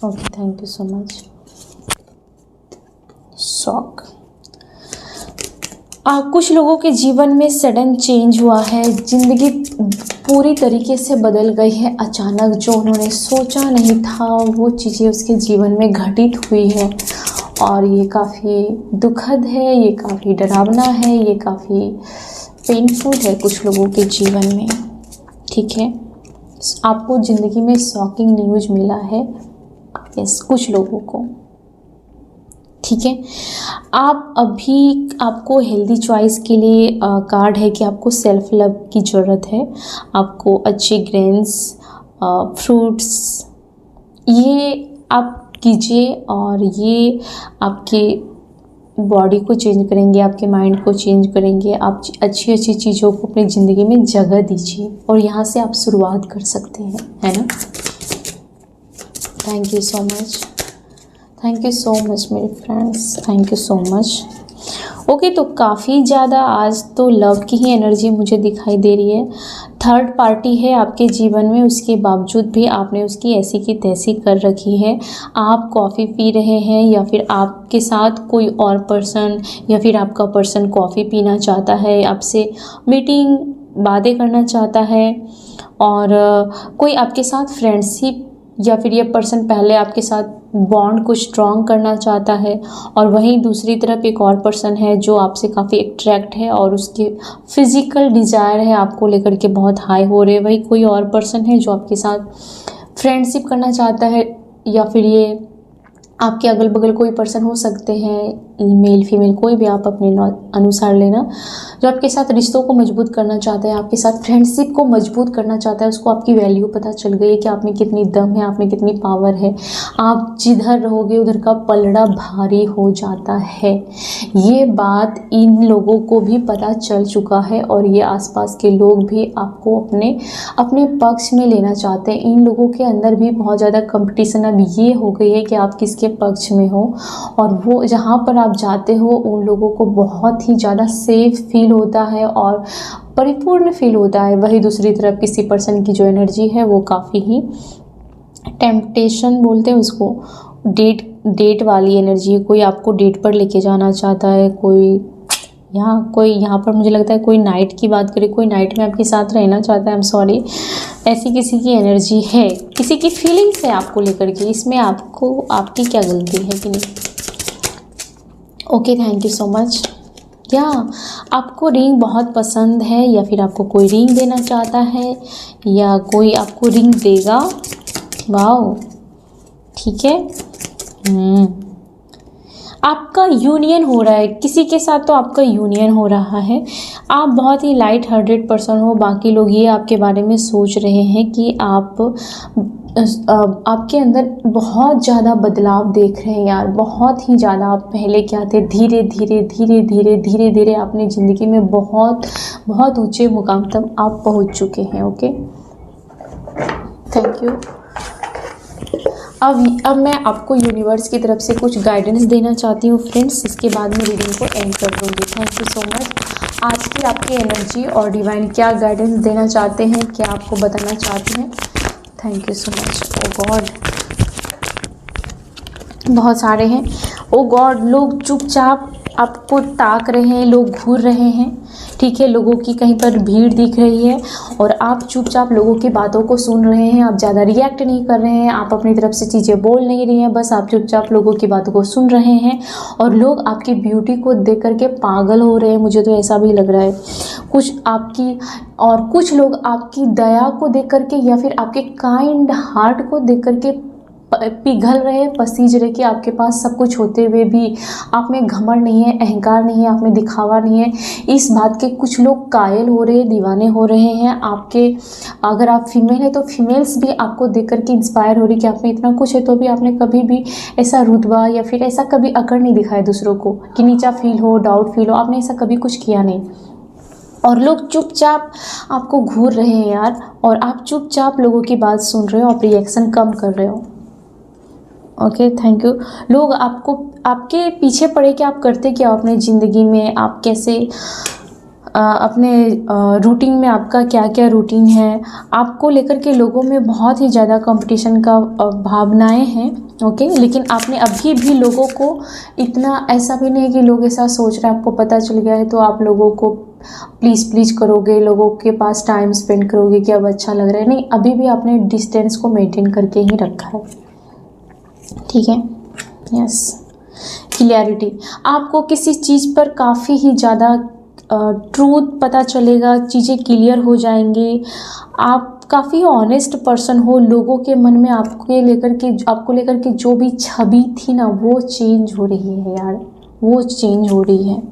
Okay, thank you so much. Shock. कुछ लोगों के जीवन में सडन चेंज हुआ है, ज़िंदगी पूरी तरीके से बदल गई है। अचानक जो उन्होंने सोचा नहीं था वो चीज़ें उसके जीवन में घटित हुई है, और ये काफ़ी दुखद है, ये काफ़ी डरावना है, ये काफ़ी पेनफुल है कुछ लोगों के जीवन में। ठीक है, आपको ज़िंदगी में शॉकिंग न्यूज़ मिला है, यस, कुछ लोगों को। ठीक है, आप अभी, आपको हेल्दी चॉइस के लिए कार्ड है कि आपको सेल्फ लव की ज़रूरत है। आपको अच्छे ग्रेन्स, फ्रूट्स, ये आप कीजिए, और ये आपके बॉडी को चेंज करेंगे, आपके माइंड को चेंज करेंगे। आप अच्छी अच्छी चीज़ों को अपनी ज़िंदगी में जगह दीजिए, और यहाँ से आप शुरुआत कर सकते हैं, है ना। Thank you so much, thank you so much मेरे friends, thank you so much. Okay, तो काफ़ी ज़्यादा आज तो लव की ही एनर्जी मुझे दिखाई दे रही है। थर्ड पार्टी है आपके जीवन में, उसके बावजूद भी आपने उसकी ऐसी की तैसी कर रखी है। आप कॉफ़ी पी रहे हैं, या फिर आपके साथ कोई और पर्सन, या फिर आपका पर्सन कॉफ़ी पीना चाहता है, आपसे मीटिंग बातें करना चाहता है, और कोई आपके साथ फ्रेंडशिप, या फिर ये पर्सन पहले आपके साथ बॉन्ड को स्ट्रॉन्ग करना चाहता है, और वहीं दूसरी तरफ एक और पर्सन है जो आपसे काफ़ी अट्रैक्ट है, और उसके फिज़िकल डिज़ायर है आपको लेकर के बहुत हाई हो रहे हैं। वही कोई और पर्सन है जो आपके साथ फ्रेंडशिप करना चाहता है, या फिर ये आपके अगल बगल कोई पर्सन हो सकते हैं, मेल फीमेल कोई भी आप अपने अनुसार लेना, जो आपके साथ रिश्तों को मजबूत करना चाहता है, आपके साथ फ्रेंडशिप को मजबूत करना चाहता है। उसको आपकी वैल्यू पता चल गई है कि आप में कितनी दम है, आप में कितनी पावर है। आप जिधर रहोगे उधर का पलड़ा भारी हो जाता है। ये बात इन लोगों को भी पता चल चुका है, और ये आसपास के लोग भी आपको अपने पक्ष में लेना चाहते हैं। इन लोगों के अंदर भी बहुत ज़्यादा कंपटीशन अब ये हो गई है कि आप किसके पक्ष में हो, और वो जहाँ पर आप जाते हो उन लोगों को बहुत ही ज़्यादा सेफ फील होता है और परिपूर्ण फील होता है। वही दूसरी तरफ किसी पर्सन की जो एनर्जी है वो काफ़ी ही टेम्पटेशन बोलते हैं उसको, डेट वाली एनर्जी। कोई आपको डेट पर लेके जाना चाहता है, कोई यहाँ पर मुझे लगता है कोई नाइट की बात करे, कोई नाइट में आपके साथ रहना चाहता है। आई एम सॉरी, ऐसी किसी की एनर्जी है, किसी की फीलिंग्स है आपको लेकर के। इसमें आपकी क्या गलती है कि नहीं। Okay, thank you so much. या आपको रिंग बहुत पसंद है, या फिर आपको कोई रिंग देना चाहता है, या कोई आपको रिंग देगा। वाओ, ठीक है। आपका यूनियन हो रहा है किसी के साथ, तो आपका यूनियन हो रहा है। आप बहुत ही लाइट हार्टेड पर्सन हो। बाकी लोग ये आपके बारे में सोच रहे हैं कि आपके अंदर बहुत ज़्यादा बदलाव देख रहे हैं यार, बहुत ही ज़्यादा। आप पहले क्या थे, धीरे धीरे धीरे धीरे धीरे धीरे अपनी ज़िंदगी में बहुत बहुत ऊंचे मुकाम तक आप पहुंच चुके हैं। Okay, thank you. अब मैं आपको यूनिवर्स की तरफ से कुछ गाइडेंस देना चाहती हूँ फ्रेंड्स, इसके बाद मैं रीडिंग को एंड कर दूँगी। Thank you so much. आज की आपकी एनर्जी और डिवाइन क्या गाइडेंस देना चाहते हैं, क्या आपको बताना चाहते हैं। Thank you so much. Oh God, बहुत सारे हैं। ओ गॉड, लोग चुपचाप आपको ताक रहे हैं, लोग घूर रहे हैं। ठीक है, लोगों की कहीं पर भीड़ दिख रही है और आप चुपचाप लोगों की बातों को सुन रहे हैं। आप ज़्यादा रिएक्ट नहीं कर रहे हैं, आप अपनी तरफ से चीज़ें बोल नहीं रही हैं, बस आप चुपचाप लोगों की बातों को सुन रहे हैं। और लोग आपकी ब्यूटी को देख करके पागल हो रहे हैं, मुझे तो ऐसा भी लग रहा है। कुछ लोग आपकी दया को देख करके, या फिर आपके काइंड हार्ट को देख करके पिघल रहे, पसीज रहे कि आपके पास सब कुछ होते हुए भी आप में घमंड नहीं है, अहंकार नहीं है, आप में दिखावा नहीं है। इस बात के कुछ लोग कायल हो रहे हैं, दीवाने हो रहे हैं आपके। अगर आप फीमेल हैं तो फीमेल्स भी आपको देख कर के इंस्पायर हो रही कि आप में इतना कुछ है, तो भी आपने कभी भी ऐसा रुतबा या फिर ऐसा कभी अकड़ नहीं दिखाया दूसरों को कि नीचा फील हो, डाउट फील हो, आपने ऐसा कभी कुछ किया नहीं। और लोग चुपचाप आपको घूर रहे हैं यार, और आप चुपचाप लोगों की बात सुन रहे हो, आप रिएक्शन कम कर रहे हो। Okay, thank you. लोग आपको आपके पीछे पड़े कि आप करते क्या अपने ज़िंदगी में, आप कैसे अपने रूटीन में आपका क्या क्या रूटीन है, आपको लेकर के लोगों में बहुत ही ज़्यादा कंपटीशन का भावनाएं हैं। ओके, लेकिन आपने अभी भी लोगों को इतना, ऐसा भी नहीं कि लोग ऐसा सोच रहे हैं, आपको पता चल गया है तो आप लोगों को प्लीज़ करोगे, लोगों के पास टाइम स्पेंड करोगे कि अब अच्छा लग रहा है। नहीं, अभी भी आपने डिस्टेंस को मेंटेन करके ही रखा है। ठीक है, यस। क्लियरिटी, आपको किसी चीज़ पर काफ़ी ही ज़्यादा ट्रूथ पता चलेगा, चीज़ें क्लियर हो जाएंगी। आप काफ़ी ऑनेस्ट पर्सन हो, लोगों के मन में आपको लेकर के जो भी छवि थी ना, वो चेंज हो रही है यार, वो चेंज हो रही है।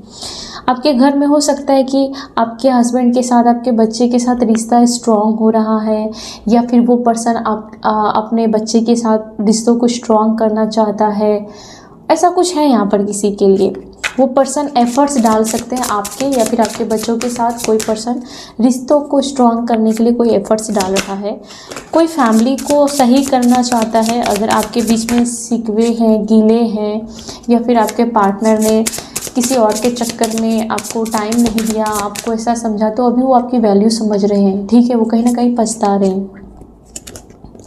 आपके घर में हो सकता है कि आपके हस्बैंड के साथ, आपके बच्चे के साथ रिश्ता स्ट्रॉन्ग हो रहा है, या फिर वो पर्सन अपने बच्चे के साथ रिश्तों को स्ट्रॉन्ग करना चाहता है। ऐसा कुछ है यहाँ पर किसी के लिए, वो पर्सन एफर्ट्स डाल सकते हैं आपके या फिर आपके बच्चों के साथ। कोई पर्सन रिश्तों को स्ट्रॉन्ग करने के लिए कोई एफर्ट्स डाल रहा है, कोई फैमिली को सही करना चाहता है। अगर आपके बीच में सिकवे हैं, गीले हैं, या फिर आपके पार्टनर ने किसी और के चक्कर में आपको टाइम नहीं दिया, आपको ऐसा समझा, तो अभी वो आपकी वैल्यू समझ रहे हैं। ठीक है, वो कहीं ना कहीं पछता रहे हैं।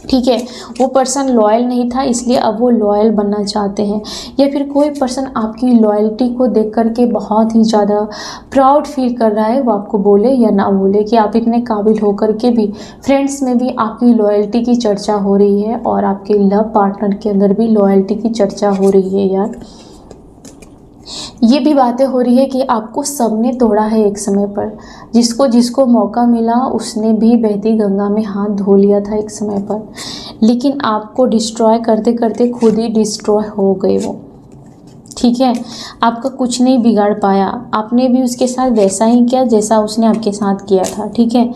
ठीक है, वो पर्सन लॉयल नहीं था, इसलिए अब वो लॉयल बनना चाहते हैं। या फिर कोई पर्सन आपकी लॉयल्टी को देख करके बहुत ही ज़्यादा प्राउड फील कर रहा है, वो आपको बोले या ना बोले कि आप इतने काबिल होकर के भी फ्रेंड्स में भी आपकी लॉयल्टी की चर्चा हो रही है, और आपके लव पार्टनर के अंदर भी लॉयल्टी की चर्चा हो रही है यार। ये भी बातें हो रही है कि आपको सबने तोड़ा है एक समय पर, जिसको मौका मिला उसने भी बहती गंगा में हाथ धो लिया था एक समय पर, लेकिन आपको डिस्ट्रॉय करते करते खुद ही डिस्ट्रॉय हो गए वो। ठीक है, आपका कुछ नहीं बिगाड़ पाया, आपने भी उसके साथ वैसा ही किया जैसा उसने आपके साथ किया था। ठीक है,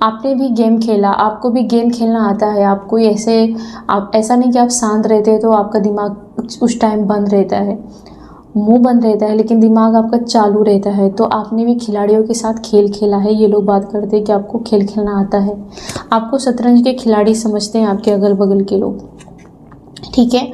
आपने भी गेम खेला, आपको भी गेम खेलना आता है। आप कोई ऐसा नहीं कि आप शांत रहते हैं तो आपका दिमाग उस टाइम बंद रहता है, मुंह बंद रहता है, लेकिन दिमाग आपका चालू रहता है। तो आपने भी खिलाड़ियों के साथ खेल खेला है। ये लोग बात करते हैं कि आपको खेल खेलना आता है, आपको शतरंज के खिलाड़ी समझते हैं आपके अगल बगल के लोग। ठीक है,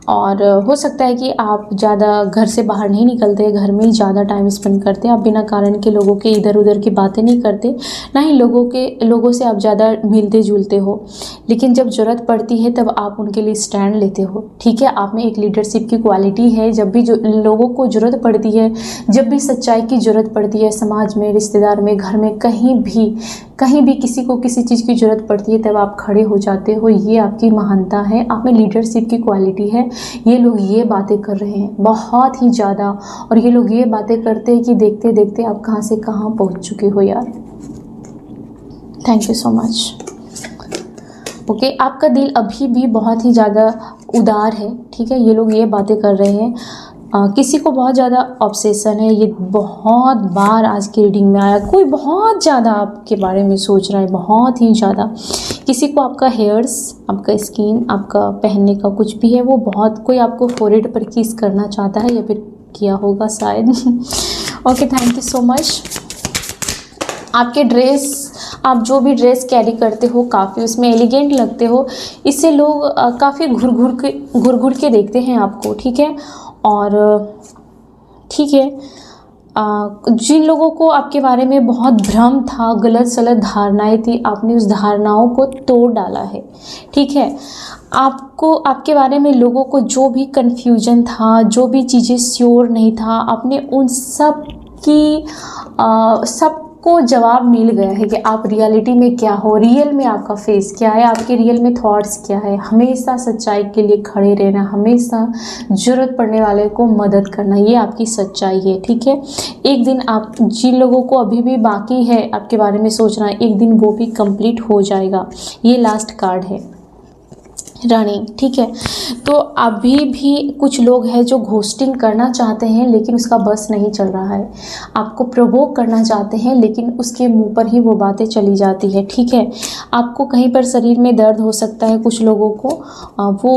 और हो सकता है कि आप ज़्यादा घर से बाहर नहीं निकलते, घर में ही ज़्यादा टाइम स्पेंड करते हैं। आप बिना कारण के लोगों के इधर उधर की बातें नहीं करते, ना ही लोगों से आप ज़्यादा मिलते जुलते हो। लेकिन जब ज़रूरत पड़ती है तब आप उनके लिए स्टैंड लेते हो। ठीक है, आप में एक लीडरशिप की क्वालिटी है। जब भी लोगों को ज़रूरत पड़ती है, जब भी सच्चाई की ज़रूरत पड़ती है, समाज में, रिश्तेदार में, घर में, कहीं भी किसी को किसी चीज़ की ज़रूरत पड़ती है, तब आप खड़े हो जाते हो। ये आपकी महानता है, आप में लीडरशिप की क्वालिटी है। ये लोग ये बातें कर रहे हैं बहुत ही ज़्यादा, और ये लोग ये बातें करते हैं कि देखते देखते आप कहाँ से कहाँ पहुँच चुके हो यार। Thank you so much. Okay, आपका दिल अभी भी बहुत ही ज़्यादा उदार है। ठीक है, ये लोग ये बातें कर रहे हैं। किसी को बहुत ज़्यादा ऑब्सेशन है, ये बहुत बार आज की रीडिंग में आया। कोई बहुत ज़्यादा आपके बारे में सोच रहा है, बहुत ही ज़्यादा। किसी को आपका हेयर्स, आपका स्किन, आपका पहनने का कुछ भी है, वो बहुत, कोई आपको फोरहेड पर किस करना चाहता है, या फिर किया होगा शायद। Okay, thank you so much. आपके ड्रेस, आप जो भी ड्रेस कैरी करते हो काफ़ी उसमें एलिगेंट लगते हो, इससे लोग काफ़ी घुर घुर के देखते हैं आपको। ठीक है, और ठीक है, जिन लोगों को आपके बारे में बहुत भ्रम था, गलत सलत धारणाएं थी, आपने उस धारणाओं को तोड़ डाला है। ठीक है, आपको आपके बारे में लोगों को जो भी कन्फ्यूजन था, जो भी चीज़ें श्योर नहीं था, आपने उन सब की सबको जवाब मिल गया है कि आप रियलिटी में क्या हो, रियल में आपका फेस क्या है, आपके रियल में थॉट्स क्या है। हमेशा सच्चाई के लिए खड़े रहना, हमेशा ज़रूरत पड़ने वाले को मदद करना, ये आपकी सच्चाई है। ठीक है, एक दिन आप, जिन लोगों को अभी भी बाकी है आपके बारे में सोचना, एक दिन वो भी कंप्लीट हो जाएगा। ये लास्ट कार्ड है, रनिंग, ठीक है। तो अभी भी कुछ लोग हैं जो घोस्टिंग करना चाहते हैं लेकिन उसका बस नहीं चल रहा है। आपको प्रोवोक करना चाहते हैं लेकिन उसके मुंह पर ही वो बातें चली जाती है, ठीक है। आपको कहीं पर शरीर में दर्द हो सकता है, कुछ लोगों को वो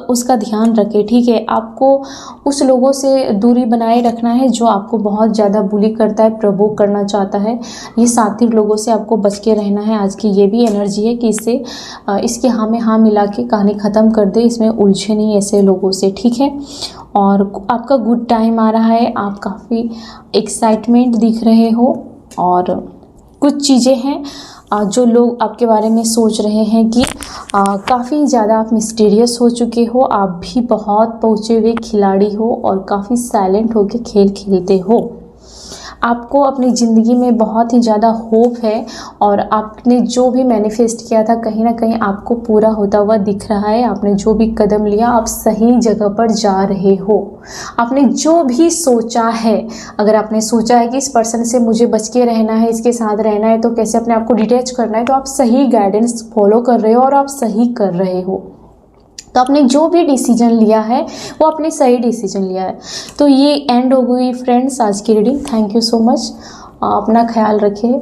उसका ध्यान रखें, ठीक है। आपको उस लोगों से दूरी बनाए रखना है जो आपको बहुत ज़्यादा बुली करता है, प्रोवोक करना चाहता है। ये शातिर लोगों से आपको बच के रहना है। आज की ये भी एनर्जी है कि इसके हाँ में हाँ मिला के कहानी ख़त्म कर दे, इसमें उलझे नहीं ऐसे लोगों से, ठीक है। और आपका गुड टाइम आ रहा है, आप काफ़ी एक्साइटमेंट दिख रहे हो और कुछ चीज़ें हैं जो लोग आपके बारे में सोच रहे हैं कि काफ़ी ज़्यादा आप मिस्टीरियस हो चुके हो, आप भी बहुत पहुँचे हुए खिलाड़ी हो और काफ़ी साइलेंट होकर खेल खेलते हो। आपको अपनी ज़िंदगी में बहुत ही ज़्यादा होप है और आपने जो भी मैनिफेस्ट किया था कहीं ना कहीं आपको पूरा होता हुआ दिख रहा है। आपने जो भी कदम लिया, आप सही जगह पर जा रहे हो। आपने जो भी सोचा है, अगर आपने सोचा है कि इस पर्सन से मुझे बच के रहना है, इसके साथ रहना है, तो कैसे अपने आप को डिटैच करना है, तो आप सही गाइडेंस फॉलो कर रहे हो और आप सही कर रहे हो। तो आपने जो भी डिसीजन लिया है वो आपने सही डिसीजन लिया है। तो ये एंड हो गई फ्रेंड्स आज की reading. Thank you so much, अपना ख्याल रखिए।